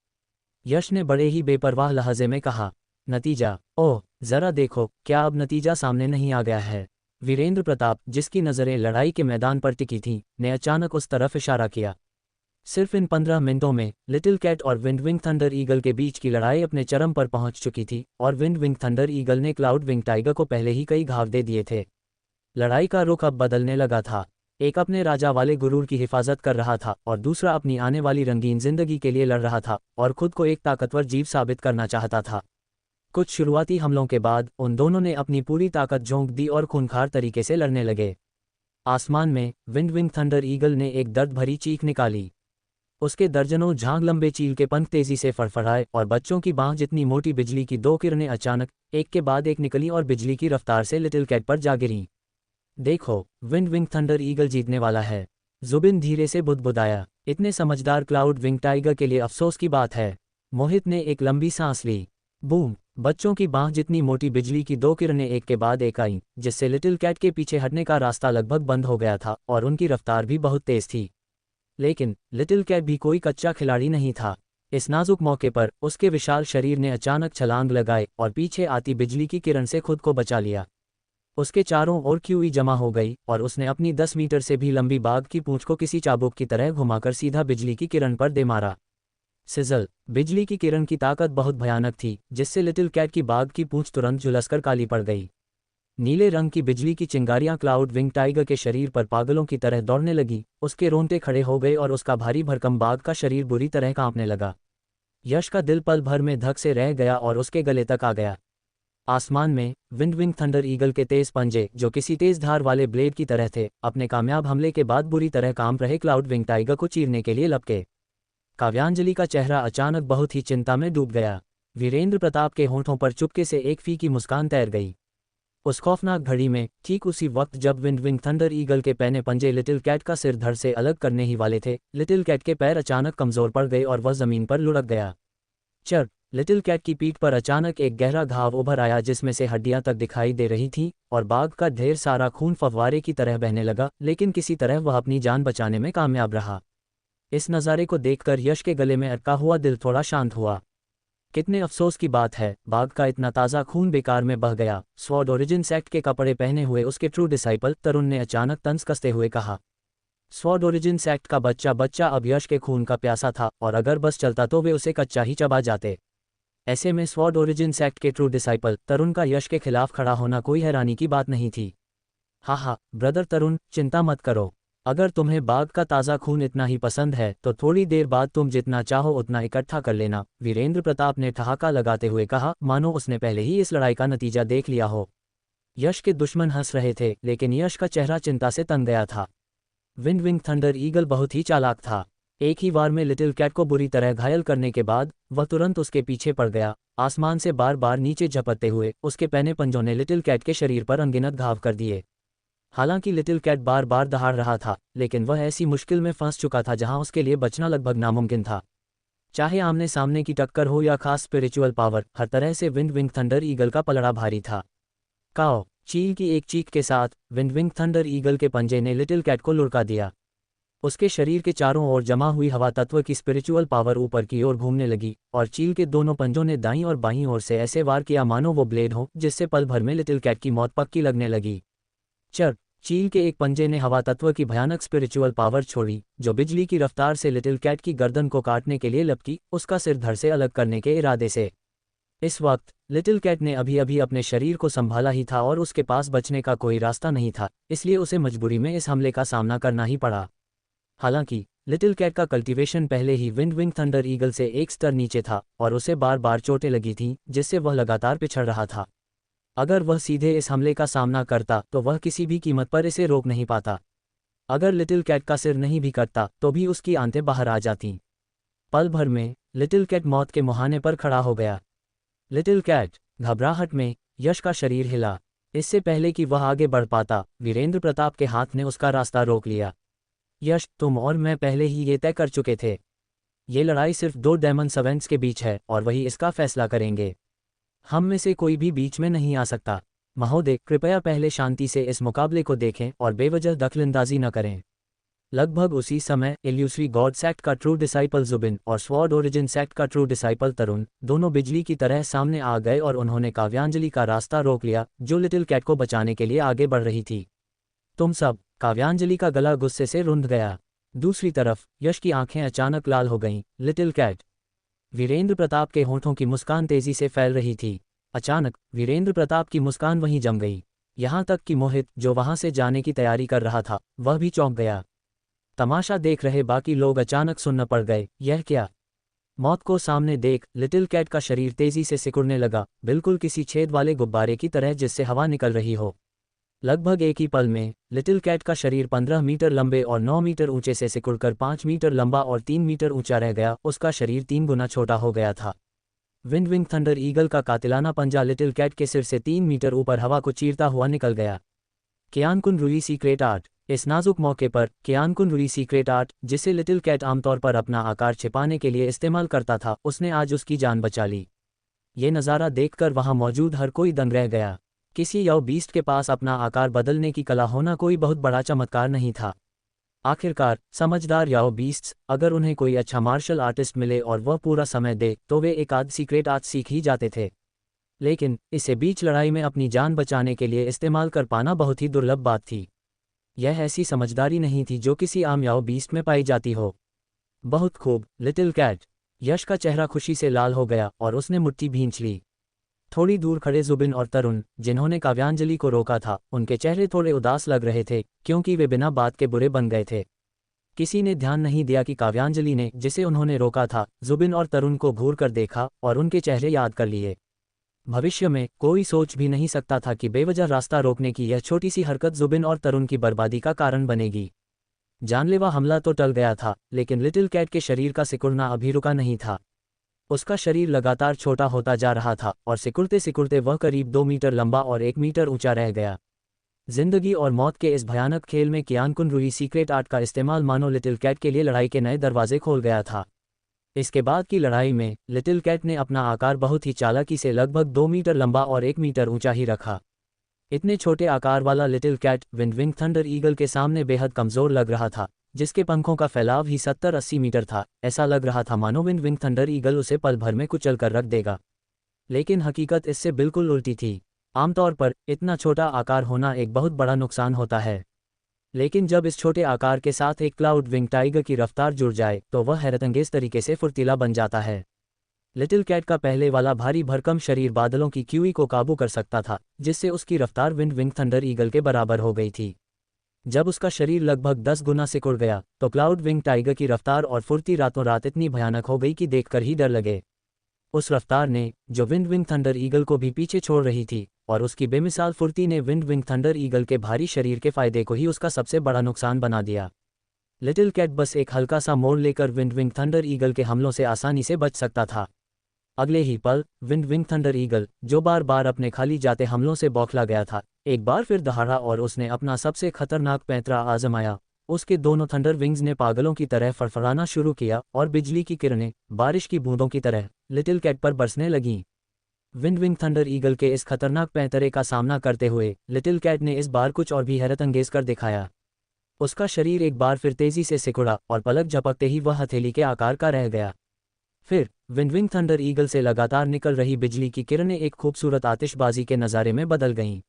यश ने बड़े ही बेपरवाह लहजे में कहा। नतीजा? ओह, जरा देखो, क्या अब नतीजा सामने नहीं आ गया है? वीरेंद्र प्रताप, जिसकी नज़रें लड़ाई के मैदान पर टिकी थीं, ने अचानक उस तरफ इशारा किया। सिर्फ इन 15 मिनटों में लिटिल कैट और विंड विंग थंडर ईगल के बीच की लड़ाई अपने चरम पर पहुंच चुकी थी और विंड विंग थंडर ईगल ने क्लाउड विंग टाइगर को पहले ही कई घाव दे दिए थे। लड़ाई का रुख अब बदलने लगा था। एक अपने राजा वाले गुरूर की हिफाजत कर रहा था और दूसरा अपनी आने वाली रंगीन जिंदगी के लिए लड़ रहा था और खुद को एक ताकतवर जीव साबित करना चाहता था। कुछ शुरुआती हमलों के बाद उन दोनों ने अपनी पूरी ताकत झोंक दी और खूंखार तरीके से लड़ने लगे। आसमान में विंड विंग थंडर ईगल ने एक दर्द भरी चीख निकाली। उसके दर्जनों झाग लंबे चील के पंख तेजी से फड़फड़ाए और बच्चों की बांह जितनी मोटी बिजली की 2 किरणें अचानक एक के बाद एक निकली और बिजली की रफ्तार से लिटिल कैट पर जा गिरीं। देखो, विंड विंग थंडर ईगल जीतने वाला है, जुबिन धीरे से बुदबुदाया। इतने समझदार क्लाउड विंग टाइगर के लिए अफसोस की बात है। मोहित ने एक लंबी सांस ली। बूम! बच्चों की बांह जितनी मोटी बिजली की दो किरणें एक के बाद एक आईं, जिससे लिटिल कैट के पीछे हटने का रास्ता लगभग बंद हो गया था और उनकी रफ्तार भी बहुत तेज थी। लेकिन लिटिल कैट भी कोई कच्चा खिलाड़ी नहीं था। इस नाजुक मौके पर उसके विशाल शरीर ने अचानक छलांग लगाई और पीछे आती बिजली की किरण से खुद को बचा लिया। उसके चारों ओर क्यूई जमा हो गई और उसने अपनी 10 मीटर से भी लंबी बाघ की पूंछ को किसी चाबुक की तरह घुमाकर सीधा बिजली की किरण पर दे मारा। सिजल। बिजली की किरण की ताकत बहुत भयानक थी, जिससे लिटिल कैट की बाघ की पूंछ तुरंत झुलसकर काली पड़ गई। नीले रंग की बिजली की चिंगारियां क्लाउड विंग टाइगर के शरीर पर पागलों की तरह दौड़ने लगी, उसके रोंगटे खड़े हो गए और उसका भारी भरकम बाघ का शरीर बुरी तरह कांपने लगा। यश का दिल पल भर में धक से रह गया और उसके गले तक आ गया। आसमान में विंड थंडर ईगल के तेज पंजे, जो किसी तेज धार वाले ब्लेड की तरह थे, अपने कामयाब हमले के बाद बुरी तरह कांप रहे क्लाउड विंग टाइगर को चीरने के लिए लपके। काव्यांजलि का चेहरा अचानक बहुत ही चिंता में डूब गया। वीरेंद्र प्रताप के होंठों पर चुपके से एक फीकी मुस्कान तैर गई। उस खौफनाक घड़ी में, ठीक उसी वक्त जब विंड थंडर ईगल के पैने पंजे लिटिल कैट का सिर धड़ से अलग करने ही वाले थे, लिटिल कैट के पैर अचानक कमजोर पड़ गए और वह जमीन पर लुढ़क गया। चर। लिटिल कैट की पीठ पर अचानक एक गहरा घाव उभर आया जिसमें से हड्डियां तक दिखाई दे रही थीं, और बाघ का ढेर सारा खून फव्वारे की तरह बहने लगा, लेकिन किसी तरह वह अपनी जान बचाने में कामयाब रहा। इस नज़ारे को देखकर यश के गले में अटका हुआ दिल थोड़ा शांत हुआ। कितने अफसोस की बात है, बाघ का इतना ताज़ा खून बेकार में बह गया। स्वॉर्ड ओरिजिन सेक्ट के कपड़े पहने हुए उसके ट्रू डिसाइपल तरुण ने अचानक तंज कसते हुए कहा। स्वॉर्ड ओरिजिन सेक्ट का बच्चा अब यश के खून का प्यासा था, और अगर बस चलता तो वे उसे कच्चा ही चबा जाते। ऐसे में स्वॉर्ड ओरिजिन सेक्ट के ट्रू डिसाइपल तरुण का यश के खिलाफ खड़ा होना कोई हैरानी की बात नहीं थी। हाँ, ब्रदर तरुण, चिंता मत करो। अगर तुम्हें बाघ का ताज़ा खून इतना ही पसंद है तो थोड़ी देर बाद तुम जितना चाहो उतना इकट्ठा कर लेना, वीरेंद्र प्रताप ने ठहाका लगाते हुए कहा, मानो उसने पहले ही इस लड़ाई का नतीजा देख लिया हो। यश के दुश्मन हंस रहे थे, लेकिन यश का चेहरा चिंता से तन गया था। विंड थंडर ईगल बहुत ही चालाक था। एक ही वार में लिटिल कैट को बुरी तरह घायल करने के बाद वह तुरंत उसके पीछे पड़ गया। आसमान से बार बार नीचे झपटते हुए उसके पैने पंजों ने लिटिल कैट के शरीर पर अनगिनत घाव कर दिए। हालांकि लिटिल कैट बार बार दहाड़ रहा था, लेकिन वह ऐसी मुश्किल में फंस चुका था जहां उसके लिए बचना लगभग नामुमकिन था। चाहे आमने सामने की टक्कर हो या खास स्पिरिचुअल पावर, हर तरह से विंड थंडर ईगल का पलड़ा भारी था। काओ। चील की एक चीख के साथ विंड थंडर ईगल के पंजे ने लिटिल कैट को लुढ़का दिया। उसके शरीर के चारों ओर जमा हुई हवा तत्व की स्पिरिचुअल पावर ऊपर की ओर घूमने लगी, और चील के दोनों पंजों ने दाईं और बाईं ओर से ऐसे वार किया मानो वो ब्लेड हो, जिससे पल भर में लिटिल कैट की मौत पक्की लगने लगी। चर। चील के एक पंजे ने हवा तत्व की भयानक स्पिरिचुअल पावर छोड़ी, जो बिजली की रफ्तार से लिटिल कैट की गर्दन को काटने के लिए लपकी, उसका सिर धड़ से अलग करने के इरादे से। इस वक्त लिटिल कैट ने अभी अभी अपने शरीर को संभाला ही था और उसके पास बचने का कोई रास्ता नहीं था, इसलिए उसे मजबूरी में इस हमले का सामना करना ही पड़ा। हालांकि लिटिल कैट का कल्टीवेशन पहले ही विंड थंडर ईगल से एक स्तर नीचे था और उसे बार बार चोटें लगी थीं, जिससे वह लगातार पिछड़ रहा था। अगर वह सीधे इस हमले का सामना करता तो वह किसी भी कीमत पर इसे रोक नहीं पाता। अगर लिटिल कैट का सिर नहीं भी कटता तो भी उसकी आंतें बाहर आ जातीं। पल भर में लिटिल कैट मौत के मुहाने पर खड़ा हो गया। Little cat. घबराहट में यश का शरीर हिला। इससे पहले कि वह आगे बढ़ पाता, वीरेंद्र प्रताप के हाथ ने उसका रास्ता रोक लिया। यश, तुम और मैं पहले ही ये तय कर चुके थे। ये लड़ाई सिर्फ दो डेमन सर्वेंट्स के बीच है और वही इसका फैसला करेंगे। हम में से कोई भी बीच में नहीं आ सकता। महोदय, कृपया पहले शांति से इस मुकाबले को देखें और बेवजह दखलंदाजी न करें। लगभग उसी समय इल्यूसरी गॉड सेक्ट का ट्रू डिसाइपल जुबिन और स्वॉर्ड ओरिजिन सेक्ट का ट्रू डिसाइपल तरुण दोनों बिजली की तरह सामने आ गए और उन्होंने काव्यांजलि का रास्ता रोक लिया, जो लिटिल कैट को बचाने के लिए आगे बढ़ रही थी। तुम सब। काव्यांजलि का गला गुस्से से रुंध गया। दूसरी तरफ यश की आंखें अचानक लाल हो गईं। Little cat. वीरेंद्र प्रताप के होठों की मुस्कान तेजी से फैल रही थी। अचानक वीरेंद्र प्रताप की मुस्कान वहीं जम गई। यहां तक कि मोहित, जो वहां से जाने की तैयारी कर रहा था, वह भी चौंक गया। तमाशा देख रहे बाकी लोग अचानक सुन्न पड़ गए। यह क्या? मौत को सामने देख लिटिल कैट का शरीर तेजी से सिकुड़ने लगा, बिल्कुल किसी छेद वाले गुब्बारे की तरह जिससे हवा निकल रही हो। लगभग एक ही पल में लिटिल कैट का शरीर 15 मीटर लंबे और 9 मीटर ऊंचे से सिकुड़कर 5 मीटर लंबा और 3 मीटर ऊंचा रह गया। उसका शरीर 3 गुना छोटा हो गया था। विंड थंडर ईगल का कातिलाना पंजा लिटिल कैट के सिर से 3 मीटर ऊपर हवा को चीरता हुआ निकल गया। कियान-कुन रुई सीक्रेट आर्ट। इस नाजुक मौके पर कियान-कुन रुई सीक्रेट आर्ट, जिसे लिटिल कैट आमतौर पर अपना आकार छिपाने के लिए इस्तेमाल करता था, उसने आज उसकी जान बचा ली। ये नज़ारा देखकर वहाँ मौजूद हर कोई दंग रह गया। किसी याओ बीस्ट के पास अपना आकार बदलने की कला होना कोई बहुत बड़ा चमत्कार नहीं था। आखिरकार समझदार याओ बीस्ट्स, अगर उन्हें कोई अच्छा मार्शल आर्टिस्ट मिले और वह पूरा समय दे तो वे एक आध सीक्रेट आर्ट सीख ही जाते थे। लेकिन इसे बीच लड़ाई में अपनी जान बचाने के लिए इस्तेमाल कर पाना बहुत ही दुर्लभ बात थी। यह ऐसी समझदारी नहीं थी जो किसी आम याओ बीस्ट में पाई जाती हो। बहुत खूब, लिटिल कैट। यश का चेहरा खुशी से लाल हो गया और उसने मुट्ठी भींच ली। थोड़ी दूर खड़े जुबिन और तरुण, जिन्होंने काव्यांजलि को रोका था, उनके चेहरे थोड़े उदास लग रहे थे क्योंकि वे बिना बात के बुरे बन गए थे। किसी ने ध्यान नहीं दिया कि काव्यांजलि ने, जिसे उन्होंने रोका था, जुबिन और तरुण को घूर कर देखा और उनके चेहरे याद कर लिए। भविष्य में कोई सोच भी नहीं सकता था कि बेवजह रास्ता रोकने की यह छोटी सी हरकत जुबिन और तरुण की बर्बादी का कारण बनेगी। जानलेवा हमला तो टल गया था, लेकिन लिटिल कैट के शरीर का सिकुड़ना अभी रुका नहीं था। उसका शरीर लगातार छोटा होता जा रहा था और सिकुड़ते सिकुड़ते वह करीब 2 मीटर लंबा और 1 मीटर ऊंचा रह गया। जिंदगी और मौत के इस भयानक खेल में कियान कुनरुई सीक्रेट आर्ट का इस्तेमाल मानो लिटिल कैट के लिए लड़ाई के नए दरवाजे खोल गया था। इसके बाद की लड़ाई में लिटिल कैट ने अपना आकार बहुत ही चालाकी से लगभग 2 मीटर लंबा और 1 मीटर ऊंचा ही रखा। इतने छोटे आकार वाला little cat wind thunder eagle के सामने बेहद कमज़ोर लग रहा था, जिसके पंखों का फैलाव ही 70-80 मीटर था। ऐसा लग रहा था मानो विंड थंडर ईगल उसे पल भर में कुचल कर रख देगा। लेकिन हकीकत इससे बिल्कुल उल्टी थी। आमतौर पर इतना छोटा आकार होना एक बहुत बड़ा नुकसान होता है, लेकिन जब इस छोटे आकार के साथ एक क्लाउड विंग टाइगर की रफ्तार जुड़ जाए तो वह हैरतअंगेज तरीके से फुर्तीला बन जाता है। लिटिल कैट का पहले वाला भारी भरकम शरीर बादलों की क्यूई को काबू कर सकता था, जिससे उसकी रफ्तार विंड थंडर ईगल के बराबर हो गई थी। जब उसका शरीर लगभग 10 गुना सिकुड़ गया तो क्लाउड विंग टाइगर की रफ्तार और फुर्ती रातों रात इतनी भयानक हो गई कि देखकर ही डर लगे। उस रफ्तार ने, जो विंड थंडर ईगल को भी पीछे छोड़ रही थी, और उसकी बेमिसाल फुर्ती ने विंड थंडर ईगल के भारी शरीर के फायदे को ही उसका सबसे बड़ा नुकसान बना दिया। लिटिल कैट बस एक हल्का सा मोड़ लेकर विंड थंडर ईगल के हमलों से आसानी से बच सकता था। अगले ही पल विंड थंडर ईगल, जो बार बार अपने खाली जाते हमलों से बौखला गया था, एक बार फिर दहाड़ा और उसने अपना सबसे खतरनाक पैंतरा आजमाया। उसके दोनों थंडर विंग्स ने पागलों की तरह फड़फड़ाना शुरू किया और बिजली की किरणें बारिश की बूंदों की तरह लिटिल कैट पर बरसने लगीं। विंड थंडर ईगल के इस खतरनाक पैंतरे का सामना करते हुए लिटिल कैट ने इस बार कुछ और भी हैरतअंगेज कर दिखाया। उसका शरीर एक बार फिर तेजी से सिकुड़ा और पलक झपकते ही वह हथेली के आकार का रह गया। फिर विंड थंडर ईगल से लगातार निकल रही बिजली की किरणें एक खूबसूरत आतिशबाजी के नज़ारे में बदल गईं।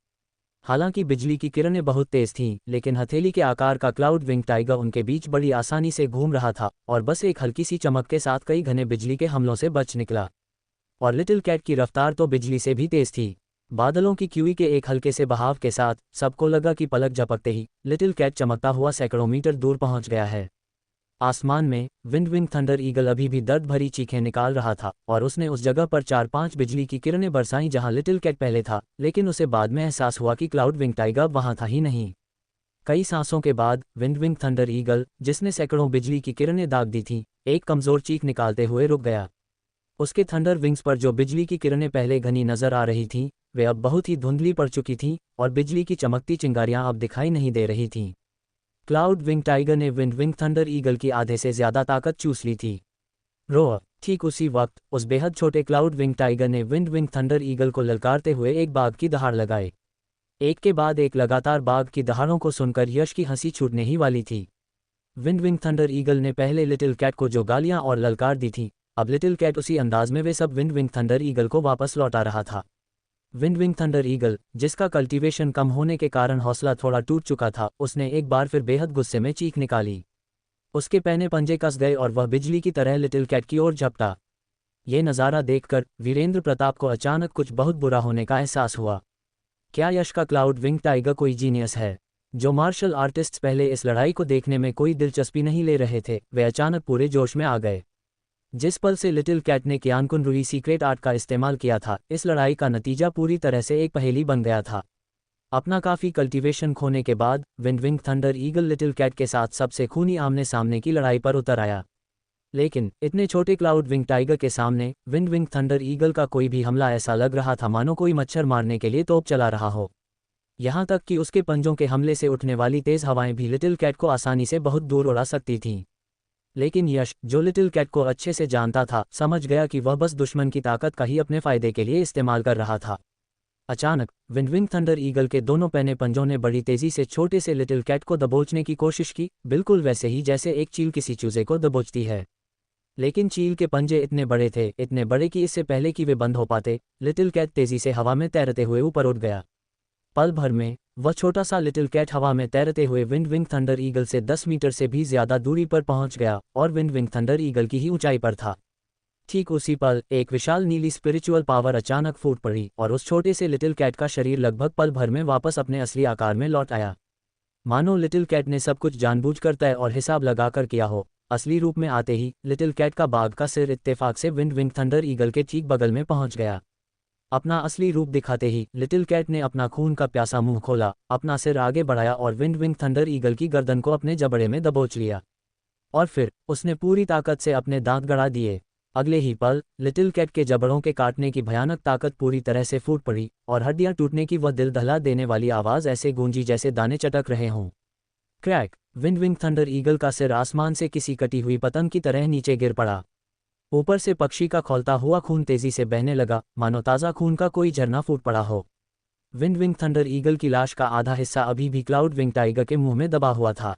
हालांकि बिजली की किरणें बहुत तेज थीं, लेकिन हथेली के आकार का क्लाउड विंग टाइगर उनके बीच बड़ी आसानी से घूम रहा था और बस एक हल्की सी चमक के साथ कई घने बिजली के हमलों से बच निकला। और लिटिल कैट की रफ्तार तो बिजली से भी तेज थी। बादलों की क्यूई के एक हल्के से बहाव के साथ सबको लगा कि पलक झपकते ही लिटिल कैट चमकता हुआ सैकड़ों मीटर दूर पहुंच गया है। आसमान में विंड थंडर ईगल अभी भी दर्द भरी चीखें निकाल रहा था और उसने उस जगह पर 4-5 बिजली की किरणें बरसाईं जहां लिटिल कैट पहले था, लेकिन उसे बाद में एहसास हुआ कि क्लाउड विंग टाइगर वहां था ही नहीं। कई सांसों के बाद विंड थंडर ईगल, जिसने सैकड़ों बिजली की किरणें दाग दी थीं, एक कमजोर चीख निकालते हुए रुक गया। उसके थंडर विंग्स पर जो बिजली की किरणें पहले घनी नजर आ रही थीं, वे अब बहुत ही धुंधली पड़ चुकी थीं और बिजली की चमकती चिंगारियां अब दिखाई नहीं दे रही थीं। क्लाउड विंग टाइगर ने विंड थंडर ईगल की आधे से ज्यादा ताकत चूस ली थी। रोअर। ठीक उसी वक्त उस बेहद छोटे क्लाउड विंग टाइगर ने विंड थंडर ईगल को ललकारते हुए एक बाघ की दहाड़ लगाई। एक के बाद एक लगातार बाघ की दहाड़ों को सुनकर यश की हंसी छूटने ही वाली थी। विंड थंडर ईगल ने पहले लिटिल कैट को जो गालियां और ललकार दी थी, अब लिटिल कैट उसी अंदाज में वे सब विंड थंडर ईगल को वापस लौटा रहा था। विंड थंडर ईगल, जिसका कल्टीवेशन कम होने के कारण हौसला थोड़ा टूट चुका था, उसने एक बार फिर बेहद गुस्से में चीख निकाली। उसके पहने पंजे कस गए और वह बिजली की तरह लिटिल कैट की ओर झपटा। ये नज़ारा देखकर वीरेंद्र प्रताप को अचानक कुछ बहुत बुरा होने का एहसास हुआ। क्या यश का क्लाउड विंग टाइगर कोई जीनियस है? जो मार्शल आर्टिस्ट्स पहले इस लड़ाई को देखने में कोई दिलचस्पी नहीं ले रहे थे, वे अचानक पूरे जोश में आ गए। जिस पल से लिटिल कैट ने कियान कुनरुई सीक्रेट आर्ट का इस्तेमाल किया था, इस लड़ाई का नतीजा पूरी तरह से एक पहेली बन गया था। अपना काफ़ी कल्टीवेशन खोने के बाद wind thunder eagle little cat के साथ सबसे खूनी आमने सामने की लड़ाई पर उतर आया। लेकिन इतने छोटे क्लाउड विंग टाइगर के सामने विंड थंडर ईगल का कोई भी हमला ऐसा लग रहा था मानो कोई मच्छर मारने के लिए तोप चला रहा हो। यहाँ तक कि उसके पंजों के हमले से उठने वाली तेज हवाएं भी लिटिल कैट को आसानी से बहुत दूर उड़ा सकती थीं। लेकिन यश, जो लिटिल कैट को अच्छे से जानता था, समझ गया कि वह बस दुश्मन की ताकत का ही अपने फायदे के लिए इस्तेमाल कर रहा था। अचानक विंडविंग थंडर ईगल के दोनों पहने पंजों ने बड़ी तेजी से छोटे से लिटिल कैट को दबोचने की कोशिश की, बिल्कुल वैसे ही जैसे एक चील किसी चूजे को दबोचती है। लेकिन चील के पंजे इतने बड़े थे, इतने बड़े कि इससे पहले कि वे बंद हो पाते, लिटिल कैट तेजी से हवा में तैरते हुए ऊपर उठ गया। पल भर में वह छोटा सा लिटिल कैट हवा में तैरते हुए विंडविंग थंडर ईगल से 10 मीटर से भी ज्यादा दूरी पर पहुंच गया और विंडविंग थंडर ईगल की ही ऊंचाई पर था। ठीक उसी पल एक विशाल नीली स्पिरिचुअल पावर अचानक फूट पड़ी और उस छोटे से लिटिल कैट का शरीर लगभग पल भर में वापस अपने असली आकार में लौट आया। मानो लिटिल कैट ने सब कुछ जानबूझकर तय और हिसाब लगाकर किया हो। असली रूप में आते ही लिटिल कैट का बाघ का सिर इत्तेफाक से विंडविंग थंडर ईगल के ठीक बगल में पहुंच गया। अपना असली रूप दिखाते ही लिटिल कैट ने अपना खून का प्यासा मुंह खोला, अपना सिर आगे बढ़ाया और विंडविंग थंडर ईगल की गर्दन को अपने जबड़े में दबोच लिया। और फिर उसने पूरी ताकत से अपने दांत गड़ा दिए। अगले ही पल लिटिल कैट के जबड़ों के काटने की भयानक ताकत पूरी तरह से फूट पड़ी और हड्डियां टूटने की वह दिल दहला देने वाली आवाज़ ऐसे गूंजी जैसे दाने चटक रहे हों। क्रैक! विंडविंग थंडर ईगल का सिर आसमान से किसी कटी हुई पतंग की तरह नीचे गिर पड़ा। ऊपर से पक्षी का खौलता हुआ खून तेजी से बहने लगा, मानो ताज़ा खून का कोई झरना फूट पड़ा हो। विंडविंग थंडर ईगल की लाश का आधा हिस्सा अभी भी क्लाउड विंग टाइगर के मुंह में दबा हुआ था।